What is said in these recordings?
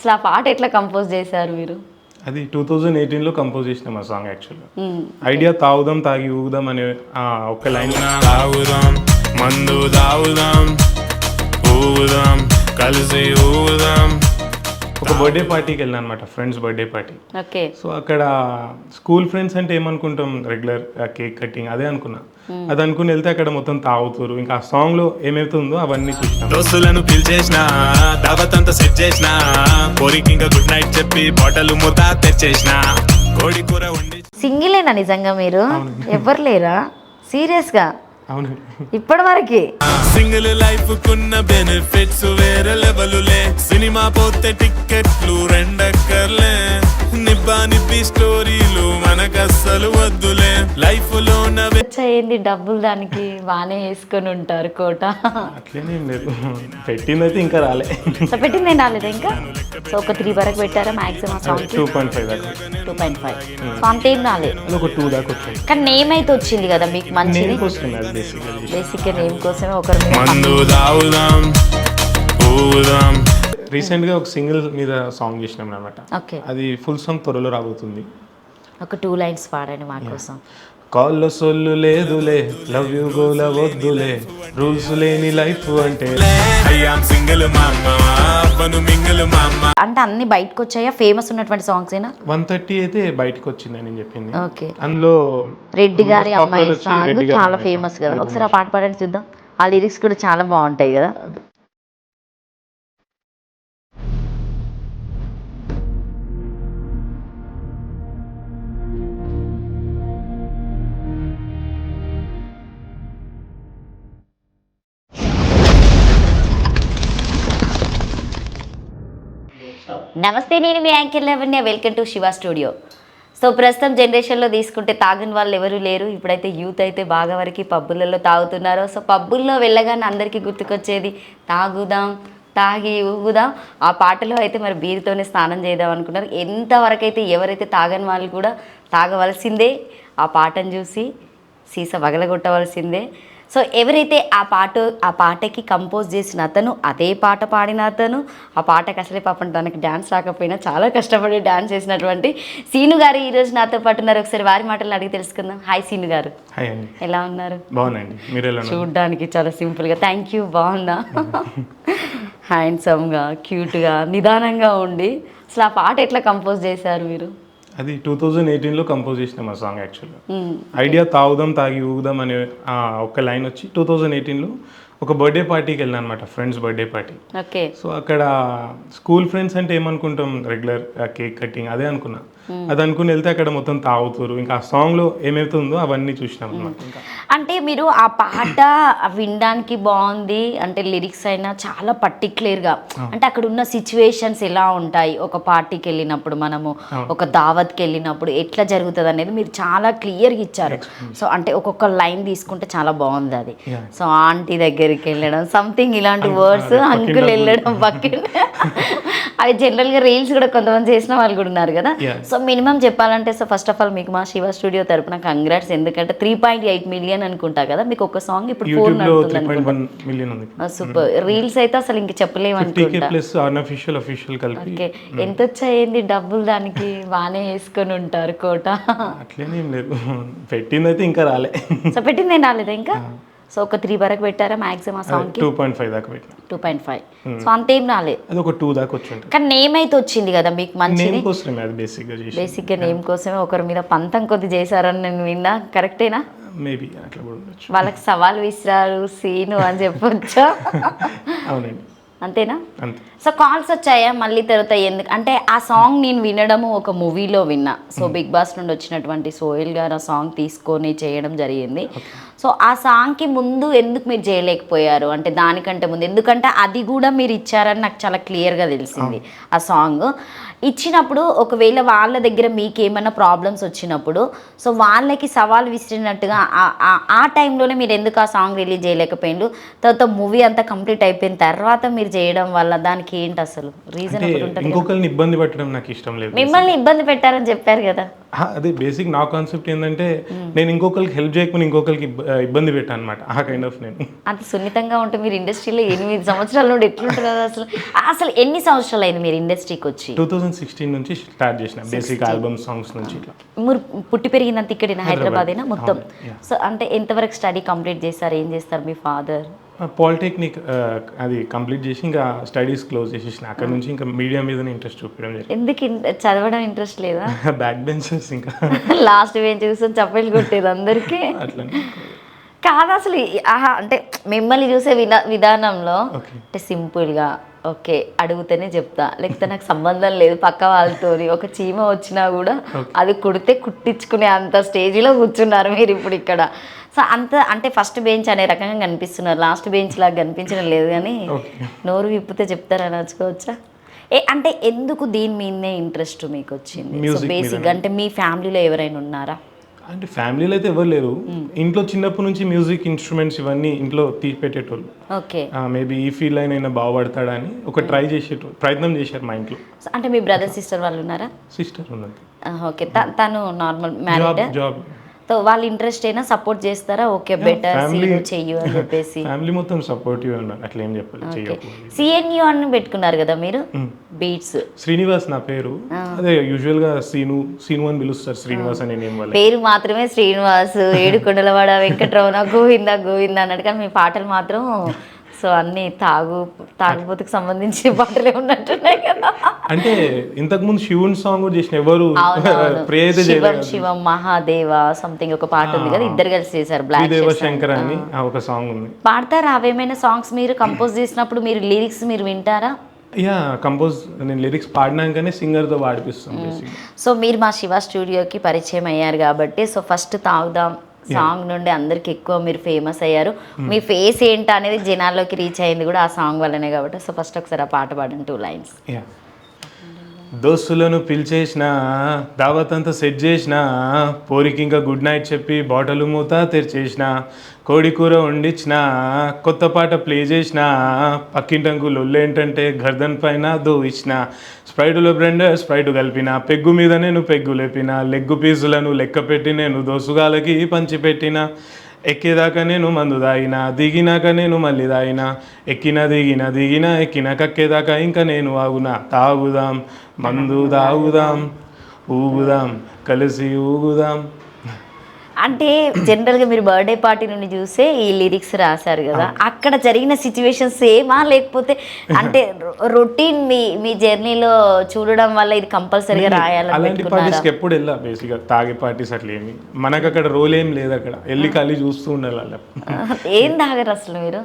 అసలు ఆ పాట ఎట్లా కంపోజ్ చేశారు మీరు? అది 2018లో కంపోజ్ చేసిన ఆ సాంగ్ యాక్చువల్గా. ఐడియా తాగుదాం తాగి ఊగుదాం అనే ఒక లైన్. తాగుదాం మందు తాగుదాం ఊగుదాం కలిసి ఊగుదాం. ఒక బర్త్డే పార్టీకి వెళ్ళాను అనమాట, friends birthday party. Okay. So అక్కడ స్కూల్ ఫ్రెండ్స్ అంటే ఏమనుకుంటాం, రెగ్యులర్ కేక్ కటింగ్ అదే అనుకున్నా. అది అనుకుని వెళ్తే అక్కడ మొత్తం తాగుతారు, ఇంకా ఆ సాంగ్ లో ఏమైతుందో అవన్నీ చూసినా. దోస్తులను పిలిచేసిన దావత్ అంతా సెట్ చేసిన, కోరికి ఇంకా గుడ్ నైట్ చెప్పి బాటలు మూత తెచ్చేసిన, కోడి కూర వండి. సింగిలేనా నిజంగా మీరు? ఎవరు లేరా సీరియస్ గా? అవును, ఇప్పటి వరకు సింగిల్ లైఫ్ కున్న బెనిఫిట్స్ వేరే లెవెలులే. సినిమా పోతే టిక్కెట్లు రెండక్కర్లే, నిబ్బా నిబ్బి స్టోరీలు మనకస్సలు వద్దులే. లైఫ్ లో ఏంది డబ్బులు దానికి బాగానే వేసుకొని ఉంటారు కోట. అట్లేనేం లేదు, పెట్టిందైతే ఇంకా రాలే. సో పెట్టింది ఏం రాలేదు ఇంకా. సో ఒక 3 వరకు పెట్టారా మాక్సిమం సాంగ్? 2.5 దాకా. 2.5. సో అంతేం రాలేదు, అది ఒక 2 దాకా వచ్చింది. కానీ నేమ్ అయితే వచ్చింది కదా మీకు మంచిది. బేసిక్ గా నేమ్ కోసమే ఒకరు రీసెంట్ గా ఒక సింగిల్ మీద సాంగ్ చేసినాం అనమాట. ఓకే. అది ఫుల్ సాంగ్ త్వరలో రాబోతుంది. ఒక 2 లైన్స్ పాడండి మా కోసం. కాల్లో సొల్లు లేదులే, లవ్ యూ గోల వద్దులే, రూల్స్ లేని లైఫ్ అంటే. అంటే అన్ని బయటకు వచ్చాయా ఫేమస్ ఉన్నటువంటి సాంగ్స్ ఏనా? 130 అయితే బయటకు వచ్చిందని నేను చెప్పింది. ఓకే. అందులో రెడ్డి గారి అమ్మాయి సాంగ్ చాలా ఫేమస్ కదా, ఒకసారి ఆ పాట పాడండి చూద్దాం. ఆ లిరిక్స్ కూడా చాలా బాగుంటాయి కదా. నమస్తే, నేను మీ anchor Lavanya. Welcome to Shiva studio. So ప్రస్తుతం జనరేషన్లో తీసుకుంటే తాగని వాళ్ళు ఎవరు లేరు. ఇప్పుడైతే యూత్ అయితే బాగా వరకు పబ్బులలో తాగుతున్నారు. సో పబ్బుల్లో వెళ్ళగానే అందరికీ గుర్తుకొచ్చేది తాగుదాం తాగి ఊగుదాం. ఆ పాటలో అయితే మరి బీరుతోనే స్నానం చేద్దాం అనుకున్నారు. ఎంతవరకు అయితే ఎవరైతే తాగని వాళ్ళు కూడా తాగవలసిందే, ఆ పాటను చూసి సీసా వగలగొట్టవలసిందే. సో ఎవరైతే ఆ పాటకి కంపోజ్ చేసిన అతను, అదే పాట పాడిన అతను, ఆ పాటకి అసలే పాపం తనకి డ్యాన్స్ రాకపోయినా చాలా కష్టపడి డ్యాన్స్ చేసినటువంటి సీను గారు ఈరోజు నాతో పాటు ఉన్నారు. ఒకసారి వారి మాటలు అడిగి తెలుసుకుందాం. హాయ్ సీను గారు. హాయ్ అండి. ఎలా ఉన్నారు? బాగున్నాండి, మీరు ఎలా ఉన్నారు? చూడ్డానికి చాలా సింపుల్గా. Thank you. బాగున్నా, హ్యాండ్సమ్గా, క్యూట్గా, నిదానంగా ఉండి. అసలు ఆ పాట ఎట్లా కంపోజ్ చేశారు మీరు? అది 2018లో కంపోజ్ చేసిన ఆ సాంగ్ యాక్చువల్గా. ఐడియా తాగుదాం తాగి ఊగుదాం అనే ఒక లైన్ వచ్చి 2018లో ఒక బర్త్డే పార్టీకి వెళ్ళాను అనమాట, friends birthday party. Okay. So అక్కడ స్కూల్ ఫ్రెండ్స్ అంటే ఏమనుకుంటాం, రెగ్యులర్ కేక్ కటింగ్ అదే అనుకున్నా. అది అనుకుని వెళ్తే అక్కడ మొత్తం తాగుతారు, ఇంకా ఆ సాంగ్ లో ఏమైతుందో అవన్నీ చూసినాం అనమాట. అంటే మీరు ఆ పాట వినడానికి బాగుంది అంటే లిరిక్స్ అయినా చాలా పర్టిక్యులర్గా, అంటే అక్కడ ఉన్న సిచ్యువేషన్స్ ఎలా ఉంటాయి, ఒక పార్టీకి వెళ్ళినప్పుడు మనము ఒక దావత్కి వెళ్ళినప్పుడు ఎట్లా జరుగుతుంది అనేది మీరు చాలా క్లియర్గా ఇచ్చారు. సో అంటే ఒక్కొక్క లైన్ తీసుకుంటే చాలా బాగుంది అది. సో ఆంటీ దగ్గరికి వెళ్ళడం, సంథింగ్ ఇలాంటి వర్డ్స్, అంకుల్ వెళ్ళడం, బకెట్, అవి జనరల్గా రీల్స్ కూడా కొంతమంది చేసిన వాళ్ళు కూడా ఉన్నారు కదా. సో మినిమం చెప్పాలంటే, సో ఫస్ట్ ఆఫ్ ఆల్ మీకు మా శివ స్టూడియో తరపున కంగ్రాట్స్. ఎందుకంటే 3.8 మిలియన్ అనుకుంటా కదా మీకు ఒక సాంగ్, ఇప్పుడు 4 నడుతుంది. సూపర్. రీల్స్ అయితే అసలు ఇంక చెప్పలేము అనుకుంటా. ఓకే. ఎంత వచ్చాయింది డబ్బులు దానికి? బాగానే వేసుకొని ఉంటారు కోట. అట్లేనేం లేదు, పెట్టిందైతే ఇంకా రాలే. సో పెట్టింది ఏం రాలేదా ఇంకా. సో ఒక 3 వరకు పెట్టారా మాక్సిమం ఆ సాంగ్ కి? 2.5 దాకా పెట్టినా. 2.5. సో అంతేం రాలేదు, అది ఒక 2 దాకా వచ్చింది. కానీ నేమ్ అయితే వచ్చింది కదా మీకు మంచిది. నేమ్ కోసమే, అది బేసిక్ గా నేమ్ కోసమే ఒకరి మీద పంతం కొద్ది చేశారని నేను విన్నా. కరెక్టేనా? మేబీ అట్లా కూడా ఉండొచ్చు. వాళ్ళకి సవాల్ విసిరారు సీను అని చెప్పొచ్చా? అవునండి. అంతేనా? సో కాల్స్ వచ్చాయా మళ్ళీ తర్వాత? ఎందుకు అంటే ఆ సాంగ్ నేను వినడము ఒక మూవీలో విన్నా. సో బిగ్ బాస్ నుండి వచ్చినటువంటి సోహెల్ గారు ఆ సాంగ్ తీసుకొని చేయడం జరిగింది. సో ఆ సాంగ్కి ముందు ఎందుకు మీరు చేయలేకపోయారు అంటే దానికంటే ముందు? ఎందుకంటే అది కూడా మీరు ఇచ్చారని నాకు చాలా క్లియర్గా తెలిసింది. ఆ సాంగ్ ఇచ్చినప్పుడు ఒకవేళ వాళ్ళ దగ్గర మీకు ఏమైనా ప్రాబ్లమ్స్ వచ్చినప్పుడు సో వాళ్ళకి సవాల్ విసిరినట్టుగా ఆ టైంలోనే మీరు ఎందుకు ఆ సాంగ్ రిలీజ్ చేయలేకపోయిండు? తర్వాత మూవీ అంతా కంప్లీట్ అయిపోయిన తర్వాత మీరు చేయడం వల్ల దానికి ఏంటి అసలు రీజన్? ఇంకొకరిని ఇబ్బంది పెట్టడం నాకు ఇష్టం లేదు. మిమ్మల్ని ఇబ్బంది పెట్టారని చెప్పారు కదా. అదే బేసిక్ నా కాన్సెప్ట్ ఏంటంటే, నేను ఇంకొకరికి హెల్ప్ చేయకపోయినా ఇంకొకరికి ఇబ్బంది పెట్టాను అనమాట ఆ కైండ్ ఆఫ్ నేను. అంత సున్నితంగా ఉంటే మీరు ఇండస్ట్రీలో 8 సంవత్సరాల నుండి ఎట్లుంటారు కదా అసలు? అసలు ఎన్ని సంవత్సరాలు అయింది మీరు ఇండస్ట్రీకి వచ్చి? 2016 నుంచి స్టార్ట్ చేసిన బేసిక్ ఆల్బమ్ సాంగ్స్ నుంచి ఇట్లా. మీరు పుట్టి పెరిగినంత ఇక్కడేనా, హైదరాబాదేనా మొత్తం? yeah. సో అంటే ఎంతవరకు స్టడీ కంప్లీట్ చేస్తారు, ఏం చేస్తారు మీ ఫాదర్? పాలిటెక్నిక్ అది కంప్లీట్ చేసి ఇంకా స్టడీస్ క్లోజ్ చేసేసిన. అక్కడ నుంచి ఇంకా మీడియా మీదనే ఇంట్రెస్ట్ చూపించడం జరిగింది. ఎందుకు చదవడం ఇంట్రెస్ట్ లేదా? బ్యాక్ బెంచెస్ ఇంకా లాస్ట్ బెంచ్ చూసుకొని చప్పట్లు కొట్టేది అందరికీ. అట్లా కాదు అసలు అంటే మిమ్మల్ని చూసే విధానంలో అంటే సింపుల్గా ఓకే అడుగుతేనే చెప్తా, లేకపోతే నాకు సంబంధం లేదు పక్క వాళ్ళతో, ఒక చీమ వచ్చినా కూడా అది కుడితే కుట్టించుకునే అంత స్టేజ్లో కూర్చున్నారు మీరు ఇప్పుడు ఇక్కడ. సో అంత అంటే ఫస్ట్ బెంచ్ అనే రకంగా కనిపిస్తున్నారు, లాస్ట్ బెంచ్ లాగా కనిపించడం లేదు. కానీ నోరు విప్పితే చెప్తారని వచ్చుకోవచ్చా? అంటే ఎందుకు దీని మీదనే ఇంట్రెస్ట్ మీకు వచ్చింది? సో బేసిక్గా అంటే మీ ఫ్యామిలీలో ఎవరైనా ఉన్నారా? అంటే ఫ్యామిలీలో అయితే ఎవరు లేరు. ఇంట్లో చిన్నప్పటి నుంచి మ్యూజిక్ ఇన్స్ట్రుమెంట్స్ ఇవన్నీ ఇంట్లో తీసి పెట్టేటోళ్ళు. ఓకే, మేబీ ఈ ఫీల్డ్ అయినా బాగుపడతాడని ఒక ప్రయత్నం చేశారు మా ఇంట్లో. అంటే మీ బ్రదర్ సిస్టర్ వాళ్ళు ఉన్నారా? సిస్టర్ ఉన్నది. ఓకే, తను నార్మల్ మ్యారీడ్? జాబ్. సో వాళ్ళ ఇంట్రెస్ట్ అయినా సపోర్ట్ చేస్తారా? ఓకే బెటర్ సీను చెయ్యు అని చెప్పేసి. ఫ్యామిలీ మొత్తం సపోర్టివ్ ఉన్నారు, అట్లా ఏం చెప్పాలి. సిఎన్యు అని పెట్టుకున్నారు కదా మీరు, బీట్స్. శ్రీనివాస్ నా పేరు, అదే యూజువల్ గా సీను అని పిలుస్తారు, శ్రీనివాస్ అనే నేమ్ వల్ల. పేరు మాత్రమే శ్రీనివాస్, ఏడుకొండలవాడ వెంకటరమణ గోవింద గోవింద అన్నట్టు, కానీ మీ పాటలు మాత్రం సో అన్ని తాగుబోతుకు సంబంధించిన పాటలే ఉన్నట్టున్నాయి కదా. అంటే ఇంతకు ముందు శివుని సాంగ్ కూడా చేసిన ఎవరు ప్రే అయితే శివం శివం మహాదేవ సంథింగ్ ఒక పాట ఉంది కదా, ఇద్దరు కలిసి చేశారు, బ్లాక్ శంకర్ అని ఒక సాంగ్ ఉంది. పాడతారా అవేమైనా సాంగ్స్? మీరు కంపోజ్ చేసినప్పుడు మీరు లిరిక్స్ మీరు వింటారా? యా, నేను లిరిక్స్ పాడినాకనే సింగర్తో పాడిపిస్తాను. సో మీరు మా శివ స్టూడియోకి పరిచయం అయ్యారు కాబట్టి, సో ఫస్ట్ తాగుదాం సాంగ్ నుండి అందరికి ఎక్కువ మీరు ఫేమస్ అయ్యారు. మీ ఫేస్ ఏంటి అనేది జనాల్లోకి రీచ్ అయింది కూడా ఆ సాంగ్ వల్లనే కాబట్టి, సో ఫస్ట్ ఒకసారి ఆ పాట పాడండి 2 lines. దోస్తులను పిలిచేసిన, దావత్ అంతా సెట్ చేసిన, పోరికి ఇంకా గుడ్ నైట్ చెప్పి బాటలు మూత తెరిచేసిన, కోడి కూర వండించిన, కొత్త పాట ప్లే చేసిన, పక్కింటంకు లొల్లేంటంటే గర్దన్ పైన దోయించిన, స్ప్రైటులో బ్రెండర్ స్ప్రైట్ కలిపిన, పెగ్గు మీద నేను పెగ్గు లేపిన, లెగ్గు పీసులను లెక్క పెట్టి నేను దోసుగాలకి పంచిపెట్టిన, ఎక్కేదాకా నేను మందు దాగిన, దిగినాక నేను మళ్ళీ దాగిన, దిగిన ఎక్కిన కక్కేదాకా ఇంకా నేను ఆగునా, తాగుదాం మందు తాగుదాం ఊగుదాం కలిసి ఊగుదాం. అంటే జనరల్గా మీరు బర్త్డే పార్టీ నుండి చూసే ఈ లిరిక్స్ రాశారు కదా, అక్కడ జరిగిన సిచ్యువేషన్ సేమా, లేకపోతే అంటే రొటీన్ మీ జర్నీలో చూడడం వల్ల ఇది కంపల్సరీగా రాయాలని? అలాంటి పార్టీస్కి ఎప్పుడు వెళ్ళా, బేసిక్గా తాగే పార్టీస్ అట్లా ఏమి మనకు అక్కడ రోల్ ఏం లేదు, అక్కడ వెళ్ళి ఖాళీ చూస్తూ ఉండాలి. అలా ఏం తాగరు అసలు మీరు?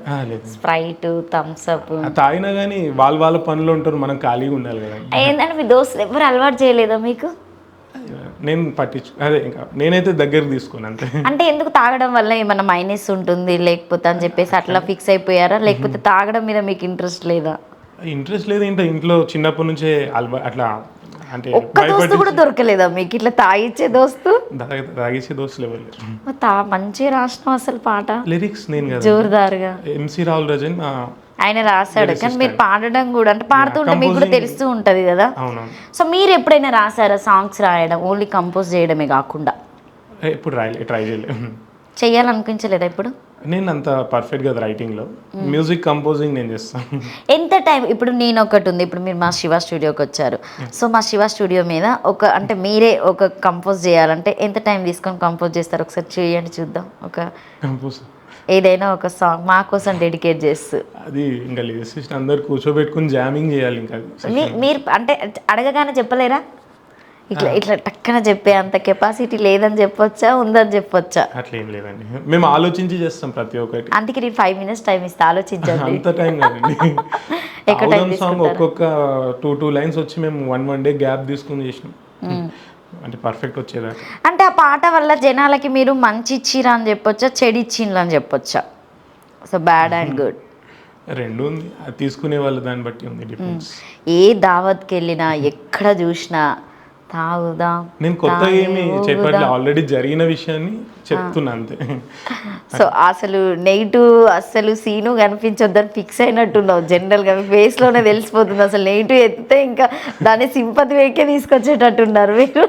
స్ప్రైట్ థమ్స్ అప్ తాగినా కానీ వాళ్ళ పనులు ఉంటారు, మనం ఖాళీగా ఉండాలి కదా. ఏంటంటే మీ దోస్తులు ఎవరు అలవాటు చేయలేదా మీకు? నేను అదే ఇంకా నేనైతే దగ్గర తీసుకుని అంతే. అంటే ఎందుకు తాగడం వల్ల ఏమన్నా మైనస్ ఉంటుంది లేకపోతే అని చెప్పేసి అట్లా ఫిక్స్ అయిపోయారా, లేకపోతే తాగడం మీద మీకు ఇంట్రెస్ట్ లేదా? ఇంట్రెస్ట్ లేదు, ఇంట్లో చిన్నప్పటి నుంచే అట్లా అంటే ఒక్క దోస్తు కూడా దొరకలేదా మీకు ఇట్లా తాగిచ్చే దోస్తు? తాగిచ్చే దోస్తులు ఎవరు లేరు. మంచిగా రాసినాం అసలు పాట, లిరిక్స్ నేను కదా జోరుదారుగా. ఎంసీ రావుల్ రజన్ ఆయన రాశాడు, కానీ మీరు పాడడం కూడా అంటే పాడుతుంటే మీకు కూడా తెలుస్తూ ఉంటది కదా. సో మీరు ఎప్పుడైనా రాసారా సాంగ్స్ రాయడం, ఓన్లీ కంపోజ్ చేయడమే కాకుండా? ఎప్పుడు ట్రై చేయలేదు, చెయ్యాలనిపించలేదా ఇప్పుడు? నేను అంత పర్ఫెక్ట్ గా రైటింగ్ లో, మ్యూజిక్ కంపోజింగ్ నేను చేస్తాను. ఎంత టైం? ఇప్పుడు నేను ఒకటి ఉంది, ఇప్పుడు మీరు మా శివ స్టూడియోకి వచ్చారు, సో మా శివ స్టూడియో మీద అంటే మీరే ఒక కంపోజ్ చేయాలంటే ఎంత టైం తీసుకొని కంపోజ్ చేస్తారు? ఒకసారి చేయండి చూద్దాం. ఒక కంపోజ్ ఏదైనా ఒక సాంగ్ మా కోసం డెడికేట్ చేస్తూ. అది ఇంకా లిరిసిస్ట్ అందరు కూర్చోబెట్టుకుని జామింగ్ చేయాలి. ఇంకా మీరు అంటే అడగగానే చెప్పలేరా? ఇట్లా టక్కన చెప్పే అంత కెపాసిటీ లేదని చెప్పొచ్చా, ఉందని చెప్పొచ్చా? అట్లా ఏం లేదండి, మేము ఆలోచించి చేస్తాం ప్రతి ఒక్కటి. అందుకే నేను 5 minutes టైం ఇస్తా, ఆలోచించండి. అంత టైం కాదండి. సాంగ్ ఒక్కొక్క 2 lines వచ్చి మేము 1 day గ్యాప్ తీసుకుని చేసినాం, అంటే పర్ఫెక్ట్ వచ్చేదాకా. అంటే ఆ పాట వల్ల జనాలకి మీరు మంచి ఇచ్చిరా అని చెప్పొచ్చా, చెడు ఇచ్చిండ్రు అని చెప్పొచ్చా? సో బ్యాడ్ అండ్ గుడ్ రెండు ఉంది, అది తీసుకునే వాళ్ళు దాన్ని బట్టి ఉంది డిఫరెన్స్. ఏ దావత్కి వెళ్ళినా ఎక్కడ చూసినా తాగుదాం. నేను కొత్తగా ఏమి చెప్పట్లే, ఆల్రెడీ జరిగిన విషయాన్ని చెప్తున్నా అంతే. సో అసలు నెగిటివ్ అసలు సీను కనిపించొద్దని ఫిక్స్ అయినట్టున్నావు. జనరల్గా మీ ఫేస్లోనే తెలిసిపోతుంది. అసలు నెగిటివ్ ఎత్తితే ఇంకా దాన్ని సింపతి వేకే తీసుకొచ్చేటట్టున్నారు మీరు.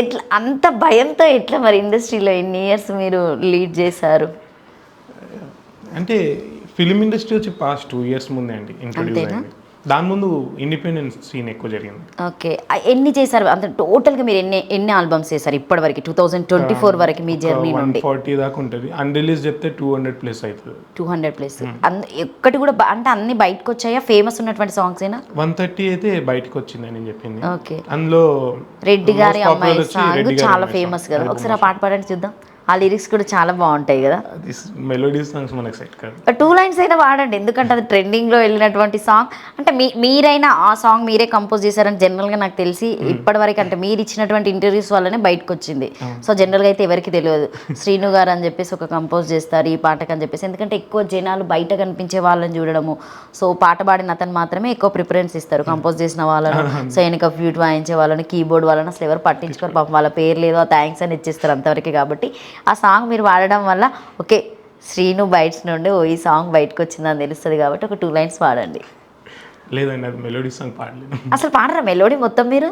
ఎట్లా అంత భయంతో ఎట్లా మరి ఇండస్ట్రీలో ఎన్ని ఇయర్స్ మీరు లీడ్ చేశారు? అంటే ఫిలిం ఇండస్ట్రీ వచ్చి పాస్ట్ 2 years ముందే అండి ఇంట్రొడ్యూస్ అయింది. దాని ముందు ఇండిపెండెన్స్ సీన్ ఎక్కువ జరిగింది. ఓకే, ఎన్ని చేశారు అంత టోటల్గా మీరు ఎన్ని ఆల్బమ్స్ చేశారు ఇప్పటి వరకు 2024 వరకు మీ జర్నీ నుండి? 140 దాకా ఉంటుంది. అన్రిలీజ్ చెప్తే 200+ అవుతుంది. 200+. ఎక్కటి కూడా అంటే అన్ని బయటకు వచ్చాయా? ఫేమస్ ఉన్నటువంటి సాంగ్స్ ఏనా? 130 అయితే బయటకు వచ్చింది నేను చెప్పింది. ఓకే, అందులో రెడ్డి గారి అమ్మాయి సాంగ్ చాలా ఫేమస్ కదా, ఒకసారి ఆ పాట పాడండి చూద్దాం. ఆ లిరిక్స్ కూడా చాలా బాగుంటాయి కదా. మెలోడీ సాంగ్స్ మనకు సెట్ కాదు. 2 lines అయినా వాడండి, ఎందుకంటే అది ట్రెండింగ్లో వెళ్ళినటువంటి సాంగ్. అంటే మీరైనా ఆ సాంగ్ మీరే కంపోజ్ చేశారని జనరల్గా నాకు తెలిసి ఇప్పటివరకు అంటే మీరు ఇచ్చినటువంటి ఇంటర్వ్యూస్ వల్లనే బయటకు వచ్చింది. సో జనరల్గా అయితే ఎవరికి తెలియదు శ్రీను గారు అని చెప్పేసి ఒక కంపోజ్ చేస్తారు ఈ పాటకు అని చెప్పేసి, ఎందుకంటే ఎక్కువ జనాలు బయట కనిపించే వాళ్ళని చూడడము. సో పాట పాడిన అతను మాత్రమే ఎక్కువ ప్రిఫరెన్స్ ఇస్తారు, కంపోజ్ చేసిన వాళ్ళను. సో వెనక ఫ్లూట్ వాయించే వాళ్ళని, కీబోర్డ్ వాళ్ళని అసలు ఎవరు పట్టించుకోరు. పాపం వాళ్ళ పేరు లేదో థ్యాంక్స్ అని ఇచ్చేస్తారు అంతవరకే. కాబట్టి ఆ సాంగ్ మీరు వాడడం వల్ల ఓకే శ్రీను బైట్స్ నుండి ఈ సాంగ్ బయటకు వచ్చిందని తెలుస్తుంది. కాబట్టి ఒక 2 lines పాడండి. లేదండి, అది మెలోడీ సాంగ్ పాడలేదు. అసలు పాడరా మెలోడీ మొత్తం మీరు?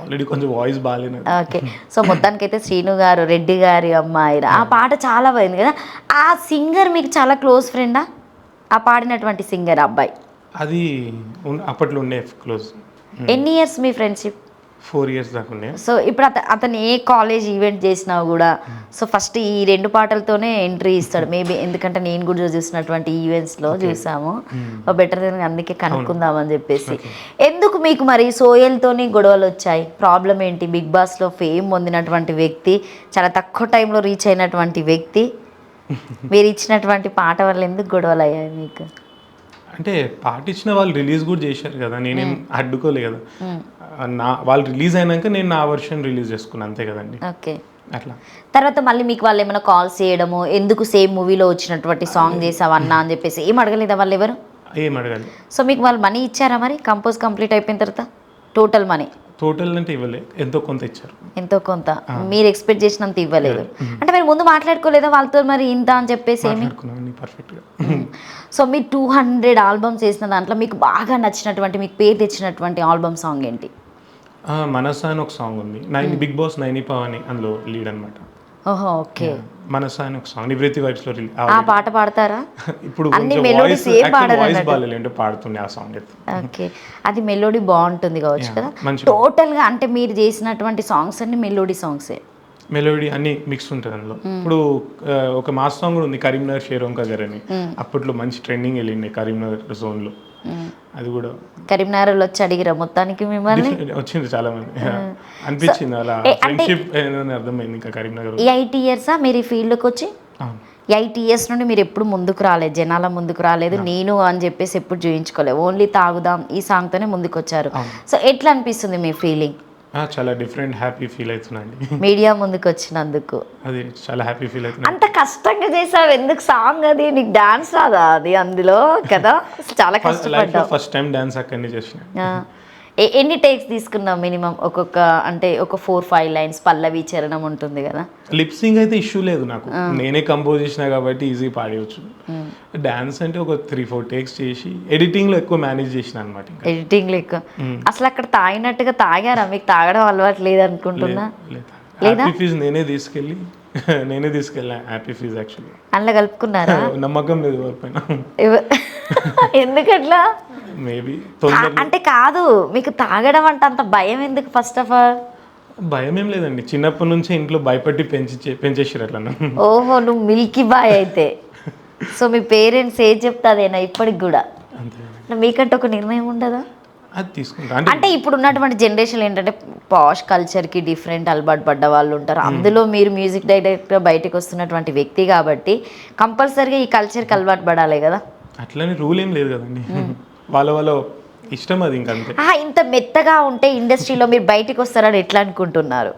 ఆల్రెడీ కొంచెం వాయిస్ బాగాలేదు. ఓకే, సో మొత్తానికైతే శ్రీను గారు రెడ్డి గారి అమ్మాయి ఆ పాట చాలా బాగుంది కదా. ఆ సింగర్ మీకు చాలా క్లోజ్ ఫ్రెండా? ఆ పాడినటువంటి సింగర్ అబ్బాయి అది అప్పట్లో ఉండే క్లోజ్. ఎన్ని ఇయర్స్ మీ ఫ్రెండ్షిప్? 4 years దాకా ఉండే. సో ఇప్పుడు అతను ఏ కాలేజ్ ఈవెంట్ చేసినా కూడా సో ఫస్ట్ ఈ 2 పాటలతోనే ఎంట్రీ ఇస్తాడు మేబీ, ఎందుకంటే నేను కూడా చూసినటువంటి ఈవెంట్స్లో చూసాము. బెటర్ అందుకే కనుక్కుందామని చెప్పేసి. ఎందుకు మీకు మరి సోయల్తోని గొడవలు వచ్చాయి? ప్రాబ్లం ఏంటి? బిగ్ బాస్లో ఫేమ్ పొందినటువంటి వ్యక్తి, చాలా తక్కువ టైంలో రీచ్ అయినటువంటి వ్యక్తి, మీరు ఇచ్చినటువంటి పాట వల్ల ఎందుకు గొడవలు అయ్యాయి మీకు? అంటే పాట ఇచ్చిన వాళ్ళు రిలీజ్ కూడా చేశారు కదా, నేనేం అడ్డుకోలే కదా. వాళ్ళు రిలీజ్ అయినాక నేను నా వర్షన్ రిలీజ్ చేసుకున్నాను అంతే కదండి. ఓకే, అట్లా తర్వాత మళ్ళీ మీకు వాళ్ళు ఏమైనా కాల్స్ చేయడము, ఎందుకు సేమ్ మూవీలో వచ్చినటువంటి సాంగ్ చేసావన్నా అని చెప్పేసి ఏం అడగలేదా వాళ్ళు ఎవరు? ఏం అడగాలి. సో మీకు వాళ్ళు మనీ ఇచ్చారా మరి కంపోజ్ కంప్లీట్ అయిపోయిన తర్వాత? టోటల్ మనీ టోటల్ అంటే ఇవ్వలే, ఎంతో కొంత ఇచ్చారు. ఎంతో కొంత మీరు ఎక్స్పెక్ట్ చేసినంత ఇవ్వలేదు. అంటే మీరు ముందు మాట్లాడుకోలేదా వాళ్ళతో మరి ఇంత అని చెప్పేసి? ఏమి పర్ఫెక్ట్గా. సో మీరు 200 ఆల్బమ్స్ చేసిన దాంట్లో మీకు బాగా నచ్చినటువంటి, మీకు పేరు తెచ్చినటువంటి ఆల్బమ్ సాంగ్ ఏంటి? మనసా అని ఒక సాంగ్ ఉంది, బిగ్ బాస్ 9 అని అందులో లీడ్ అనమాట. ఓహో, ఓకే. మనసా అని ఒక సాంగ్ నివృత్తి వైబ్స్ లో ఆ పాట పాడతారా? ఇప్పుడు అన్ని మెలోడీస్ ఏం పాడలేదు పాడుతుండే ఆ సాంగ్. ఓకే, అది మెలోడీ బాగుంటుంది కావచ్చు కదా. టోటల్ గా అంటే మీరు చేసినటువంటి సాంగ్స్ అన్ని మెలోడీ సాంగ్సే? మెలోడీ అన్ని మిక్స్ ఉంటుంది అందులో. ఇప్పుడు ఒక మాస్ సాంగ్ కూడా ఉంది, కరీంనగర్ షేరోంకా గారు అని. అప్పట్లో మంచి ట్రెండింగ్ వెళ్ళింది కరీంనగర్ జోన్ లో. అది కూడా కరీంనగర్ వచ్చి అడిగిరా మొత్తానికి మిమ్మల్ని? వచ్చింది చాలా మంది, అనిపించింది అలా ఫ్రెండ్షిప్ అర్థమైంది. ఇంకా కరీంనగర్ 8 years మీరు ఈ ఫీల్డ్కి వచ్చి? 8 years నుండి మీరు ఎప్పుడు ముందుకు రాలేదు, జనాల ముందుకు రాలేదు, నేను అని చెప్పేసి ఎప్పుడు చూయించుకోలేదు, ఓన్లీ తాగుదాం ఈ సాంగ్తోనే ముందుకు వచ్చారు. సో ఎట్లా అనిపిస్తుంది మీ ఫీలింగ్? చాలా డిఫరెంట్ హ్యాపీ ఫీల్ అవుతున్నాండి మీడియా ముందుకు వచ్చినందుకు. అది చాలా హ్యాపీ ఫీల్ అవుతుంది. అంత కష్టంగా చేసావు ఎందుకు సాంగ్? అది నీకు డాన్స్ రాదా అది అందులో కదా? చాలా కష్టపడ్డావు. ఫస్ట్ టైం డాన్స్ అక్కడనే చేసిన. ఎన్ని టేక్స్ తీసుకున్నావు మినిమం? ఒక్కొక్క అంటే ఒక 4-5 lines పల్లవి చరణం ఉంటుంది కదా. లిప్సింగ్ అయితే ఇష్యూ లేదు నాకు, నేనే కంపోజ్ చేసిన కాబట్టి ఈజీ పాడేయచ్చు. డాన్స్ అంటే ఒక 3-4 takes చేసి ఎడిటింగ్ లో ఎక్కువ మేనేజ్ చేసిన అనమాట. ఎడిటింగ్ లో ఎక్కువ అసలు అక్కడ తాగినట్టుగా తాగారా? మీకు తాగడం అలవాటు లేదనుకుంటున్నా. హ్యాపీ ఫీజ్ నేనే తీసుకెళ్ళా హ్యాపీ ఫీజ్ యాక్చువల్లీ. అందులో కలుపుకున్నారా? నమ్మకం లేదు ఎవరిపైన. ఎందుకట్లా? మేబీ అంటే కాదు, మీకు తాగడం అంటే అంత భయం ఎందుకు? ఫస్ట్ ఆఫ్ ఆల్ భయం ఏం లేదండి, చిన్నప్పటి నుంచి ఇంట్లో భయపట్టి పెంచేసారు అట్లా. ఓహో, నువ్వు మిల్కీ బాయ్ అయితే. సో మీ పేరెంట్స్ ఏం చెప్తాదేనా ఇప్పటికి కూడా? మీకంటే ఒక నిర్ణయం ఉండదా? అది తీసుకుంటా. అంటే ఇప్పుడు ఉన్నటువంటి జనరేషన్ ఏంటంటే పాష్ కల్చర్కి డిఫరెంట్ అలవాటు పడ్డ వాళ్ళు ఉంటారు. అందులో మీరు మ్యూజిక్ డైరెక్టర్ బయటకు వస్తున్నటువంటి వ్యక్తి కాబట్టి కంపల్సరీగా ఈ కల్చర్కి అలవాటు పడాలి కదా. అట్లని రూల్ ఏం లేదు కదండి, వాళ్ళ ఇష్టం అది. ఇంకా అంతే. ఇంత మెత్తగా ఉంటే ఇండస్ట్రీలో మీరు బయటకు వస్తారని ఎట్లా అనుకుంటున్నారు?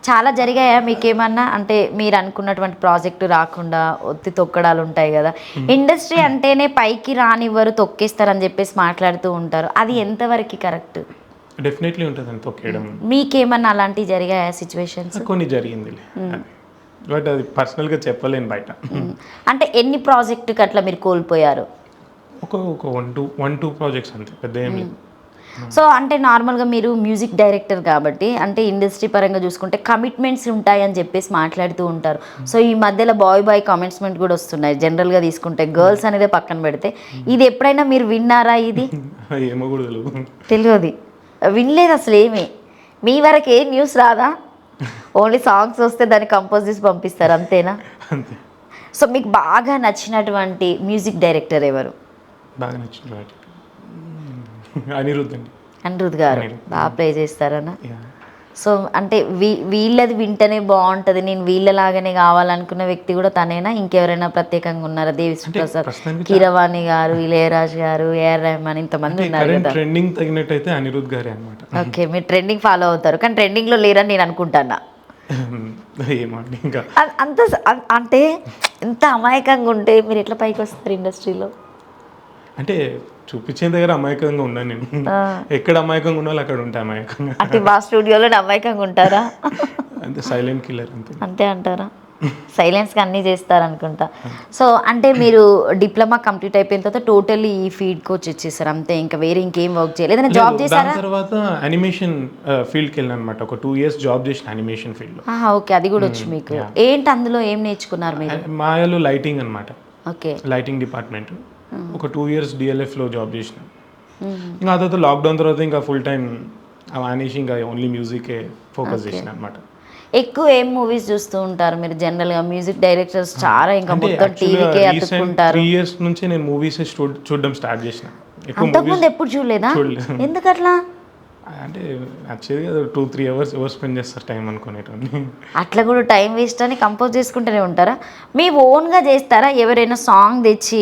చాలా జరిగాయా మీకేమన్నా? అంటే మీరు అనుకున్నటువంటి ప్రాజెక్టు రాకుండా ఒత్తి తొక్కడాలు ఉంటాయి కదా. ఇండస్ట్రీ అంటేనే పైకి రానివ్వరు, తొక్కేస్తారని చెప్పేసి మాట్లాడుతూ ఉంటారు. అది ఎంతవరకు కరెక్ట్? డెఫినెట్లీ ఉంటుందండి తొక్కేయడం. మీకేమన్నా అలాంటివి జరిగాయా సిచ్యువేషన్స్? కొన్ని జరిగిందిలే, బట్ అది పర్సనల్గా చెప్పలేను బయట. అంటే ఎన్ని ప్రాజెక్టుకి అట్లా మీరు కోల్పోయారు? ఒక వన్ టూ ప్రాజెక్ట్స్ అంతే, పెద్ద ఏం లేదు. సో అంటే నార్మల్గా మీరు మ్యూజిక్ డైరెక్టర్ కాబట్టి అంటే ఇండస్ట్రీ పరంగా చూసుకుంటే కమిట్మెంట్స్ ఉంటాయని చెప్పేసి మాట్లాడుతూ ఉంటారు. సో ఈ మధ్యలో బాయ్ కామెంట్స్మెంట్ కూడా వస్తున్నాయి జనరల్గా తీసుకుంటే, గర్ల్స్ అనేదే పక్కన పెడితే. ఇది ఎప్పుడైనా మీరు విన్నారా? ఇది ఏమో కూడా తెలియదు, వినలేదు అసలు ఏమి. మీ వరకు ఏ న్యూస్ రాదా? ఓన్లీ సాంగ్స్ వస్తే దాన్ని కంపోజ్ చేసి పంపిస్తారు అంతేనా? అంతే. సో మీకు బాగా నచ్చినటువంటి మ్యూజిక్ డైరెక్టర్ ఎవరు? బాగా నచ్చిన అనిరుద్ధ్ అండి. అనిరుద్ధ్ గారు బాగా ప్లే చేస్తారనా? Yeah. సో అంటే వీళ్ళది వింటేనే బాగుంటుంది, నేను వీళ్ళలాగానే కావాలనుకున్న వ్యక్తి కూడా తనేనా? ఇంకెవరైనా ప్రత్యేకంగా ఉన్నారా? దేవిశ్రీ ప్రసాద్, కీరవాణి గారు, ఇళయరాజు గారు, ఏఆర్ రెహమాన్, ఇంతమంది ఉన్నారు కదా. ట్రెండింగ్ తగినట్టయితే అనిరుద్ధ్ గారే అనమాట. ఓకే, మీరు ట్రెండింగ్ ఫాలో అవుతారు, కానీ ట్రెండింగ్లో లేరని నేను అనుకుంటాను. ఏమండి ఇంకా అంత అంటే ఎంత అమాయకంగా ఉంటే మీరు ఎట్లా పైకి వస్తారు ఇండస్ట్రీలో? అంటే చూపించే దగ్గర అమాయకంగా ఉన్నాను నేను. ఎక్కడ అమాయకంగా ఉండాలో అక్కడ ఉంటా అమాయకంగా. అంటే మా స్టూడియోలో అమాయకంగా ఉంటారా? అంతే, సైలెంట్ కిల్లర్ అంతే. అంతే అంటారా? సైలెన్స్గా అన్నీ చేస్తారనుకుంటా. సో అంటే మీరు డిప్లొమా కంప్లీట్ అయిపోయిన తర్వాత టోటల్లీ ఈ ఫీల్డ్కి వచ్చేసారు అంతే, ఇంకా వేరే ఇంకేం వర్క్ చేయలేదు? ఏదైనా జాబ్ చేశారా? తర్వాత యానిమేషన్ ఫీల్డ్కి వెళ్ళాను అనమాట. ఒక 2 years జాబ్ చేసిన యానిమేషన్ ఫీల్డ్లో. ఓకే, అది కూడా వచ్చు మీకు. ఏంటి అందులో ఏం నేర్చుకున్నారు మీరు? మాయాలో లైటింగ్ అనమాట. Okay, lighting department. ఒక 2 years డిఎల్ఎఫ్లో జాబ్ చేసిన. ఇంకా ఆ తర్వాత లాక్డౌన్ తర్వాత ఇంకా ఫుల్ టైం అనేసి ఇంకా ఓన్లీ మ్యూజికే ఫోకస్ చేసిన అనమాట. ఎక్కువ ఏం మూవీస్ చూస్తూ ఉంటారు మీరు జనరల్గా? మ్యూజిక్ డైరెక్టర్స్ చాలా ఇంకా మొత్తం టీవీకే అతుక్కుంటారు. 3 years నుంచి నేను మూవీస్ చూడడం స్టార్ట్ చేసిన. అంతకుముందు ఎప్పుడు చూడలేదా? ఎందుకట్లా? అంటే నచ్చేది కదా, 2-3 hours ఎవరు స్పెండ్ చేస్తారు టైం అనుకునేటోని. అట్లా కూడా టైం వేస్ట్ అని కంపోజ్ చేసుకుంటూనే ఉంటారా? మీ ఓన్గా చేస్తారా? ఎవరైనా సాంగ్ తెచ్చి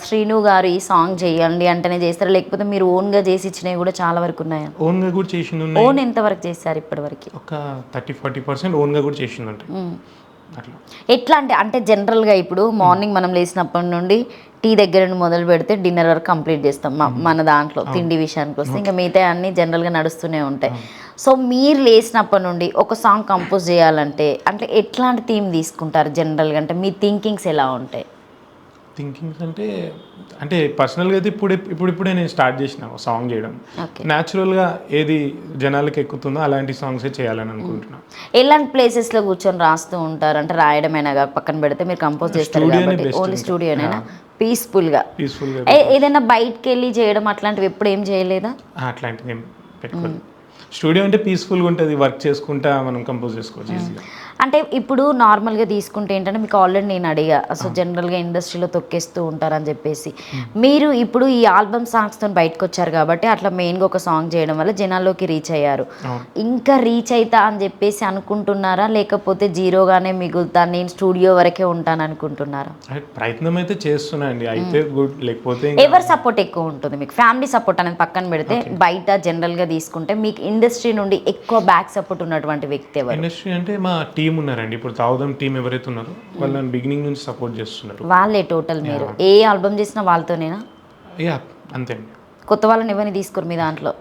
శ్రీను గారు ఈ సాంగ్ చేయండి అంటేనే చేస్తారా, లేకపోతే మీరు ఓన్గా చేసి ఇచ్చినవి కూడా చాలా వరకు ఉన్నాయా? ఓన్గా కూడా చేసింది. ఓన్ ఎంత వరకు చేస్తారు ఇప్పటివరకు? ఒక 30-40% ఓన్గా కూడా చేసింది ఉంటాయి అట్లా. ఎట్లా అంటే జనరల్గా ఇప్పుడు మార్నింగ్ మనం లేచినప్పటి నుండి టీ దగ్గర నుండి మొదలు పెడితే డిన్నర్ వరకు కంప్లీట్ చేస్తాం మన దాంట్లో. తిండి విషయానికి వస్తే ఇంకా మిగతా అన్నీ జనరల్గా నడుస్తూనే ఉంటాయి. సో మీరు లేచినప్పటి నుండి ఒక సాంగ్ కంపోజ్ చేయాలంటే అంటే ఎట్లాంటి థీమ్ తీసుకుంటారు జనరల్గా? అంటే మీ థింకింగ్స్ ఎలా ఉంటాయి? థింకింగ్స్ అంటే పర్సనల్గా అయితే ఇప్పుడే నేను స్టార్ట్ చేసిన సాంగ్ చేయడం. న్యాచురల్గా ఏది జనాలకి ఎక్కుతుందో అలాంటి సాంగ్సే చేయాలని అనుకుంటున్నాను. ఎలాంటి ప్లేసెస్లో కూర్చొని రాస్తూ ఉంటారు? అంటే రాయడమైనా పక్కన పెడితే మీరు కంపోజ్ చేస్తారు కాబట్టి ఓన్లీ స్టూడియోనైనా పీస్ఫుల్గా? ఏదైనా బయటకు వెళ్ళి చేయడం అట్లాంటివి ఎప్పుడు ఏం చేయలేదా? అట్లాంటివి ఏం పెట్టుకోలేదు. స్టూడియో అంటే పీస్ఫుల్గా ఉంటుంది, వర్క్ చేసుకుంటా మనం కంపోజ్ చేసుకోవచ్చు ఈజీగా. అంటే ఇప్పుడు నార్మల్గా తీసుకుంటే ఏంటంటే మీకు ఆల్రెడీ నేను అడిగా, సో జనరల్గా ఇండస్ట్రీలో తొక్కేస్తూ ఉంటారని చెప్పేసి. మీరు ఇప్పుడు ఈ ఆల్బమ్ సాంగ్స్తో బయటకు వచ్చారు కాబట్టి అట్లా మెయిన్గా ఒక సాంగ్ చేయడం వల్ల జనాల్లోకి రీచ్ అయ్యారు. ఇంకా రీచ్ అవుతా అని చెప్పేసి అనుకుంటున్నారా, లేకపోతే జీరోగానే మిగులుతా నేను స్టూడియో వరకే ఉంటాను అనుకుంటున్నారా? ప్రయత్నం అయితే చేస్తున్నా అండి, అయితే గుడ్. లేకపోతే ఎవరి సపోర్ట్ ఎక్కువ ఉంటుంది మీకు? ఫ్యామిలీ సపోర్ట్ అనేది పక్కన పెడితే బయట జనరల్గా తీసుకుంటే మీకు ఇండస్ట్రీ నుండి ఎక్కువ బ్యాక్ సపోర్ట్ ఉన్నటువంటి వ్యక్తి ఎవరు? ఇండస్ట్రీ అంటే మా టీం ఉన్నారండి. ఇప్పుడు తాగుదాం టీం ఎవరైతే ఉన్నారో వాళ్ళు నన్ను బిగినింగ్ నుంచి సపోర్ట్ చేస్తున్నారు. వాళ్ళే టోటల్? మీరు ఏ ఆల్బమ్ చేసినా వాళ్ళతోనేనా? యా, అంతే అండి. కొత్త వాళ్ళని ఎవరిని తీసుకోరు మీ దాంట్లో?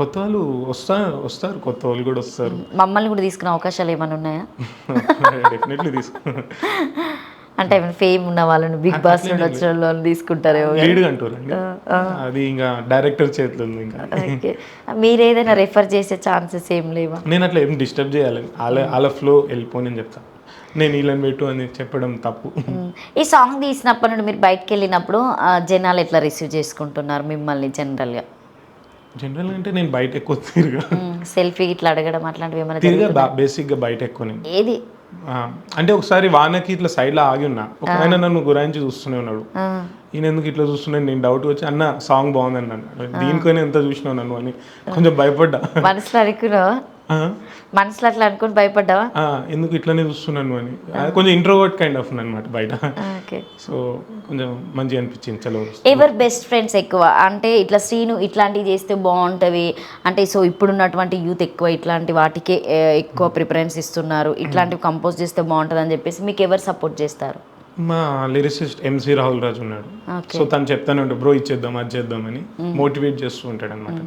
కొత్త వాళ్ళు వస్తారు, కొత్త వాళ్ళు కూడా వస్తారు. మమ్మల్ని కూడా తీసుకునే అవకాశాలు ఏమైనా ఉన్నాయా? డెఫినెట్లీ అంటే ఫేమ్ ఉన్న వాళ్ళని, బిగ్ బాస్ నుండి వచ్చిన వాళ్ళని తీసుకుంటారేమో. లీడ్ అంటారండి, అది ఇంకా డైరెక్టర్ చేతిలో ఉంది. ఇంకా మీరు ఏదైనా రెఫర్ చేసే ఛాన్సెస్ ఏం లేవా? నేను అట్లా ఏం డిస్టర్బ్ చేయాలని వాళ్ళ ఫ్లో వెళ్ళిపోయి నేను చెప్తాను. నేను వీళ్ళని పెట్టు అని చెప్పడం తప్పు. ఈ సాంగ్ తీసినప్పటి నుండి మీరు బయటకు వెళ్ళినప్పుడు జనాలు ఎట్లా రిసీవ్ చేసుకుంటున్నారు మిమ్మల్ని జనరల్గా అంటే నేను బయట ఎక్కువ తిరిగా, సెల్ఫీ ఇట్లా అడగడం అట్లాంటివి ఏమైనా? బేసిక్గా బయట ఎక్కువ. ఏది అంటే ఒకసారి వానకి ఇట్లా సైడ్లో ఆగి ఉన్నా, ఒక ఆయన నన్ను గురాయించి చూస్తూనే ఉన్నాడు. ఈయన ఎందుకు ఇట్లా చూస్తున్నాడు, నేను డౌట్ వచ్చి అన్న సాంగ్ బాగుంది అన్నాను. దీనికైనా ఎంత చూసినావు నన్ను అని కొంచెం భయపడ్డా. మనసులో అనుకున్నావా? మనసులో అట్లా అనుకుని భయపడ్డావా? ఎందుకు ఇట్లానే చూస్తున్నాను అని. కొంచెం ఇంట్రోవర్ట్ కైండ్ ఆఫ్ అనమాట బయట. సో కొంచెం మంచిగా అనిపించింది. చలో, ఎవరు బెస్ట్ ఫ్రెండ్స్ ఎక్కువ? అంటే ఇట్లా శ్రీను ఇట్లాంటివి చేస్తే బాగుంటుంది అంటే, సో ఇప్పుడున్నటువంటి యూత్ ఎక్కువ ఇట్లాంటి వాటికే ఎక్కువ ప్రిఫరెన్స్ ఇస్తున్నారు, ఇట్లాంటివి కంపోజ్ చేస్తే బాగుంటుంది అని చెప్పేసి మీకు ఎవరు సపోర్ట్ చేస్తారు? మా లిరిసిస్ట్ ఎంసీ రాహుల్ రాజు ఉన్నాడు. సో తను చెప్తానే ఉంటాడు, బ్రో ఇచ్చేద్దాం అది చేద్దామని మోటివేట్ చేస్తూ ఉంటాడు అనమాట.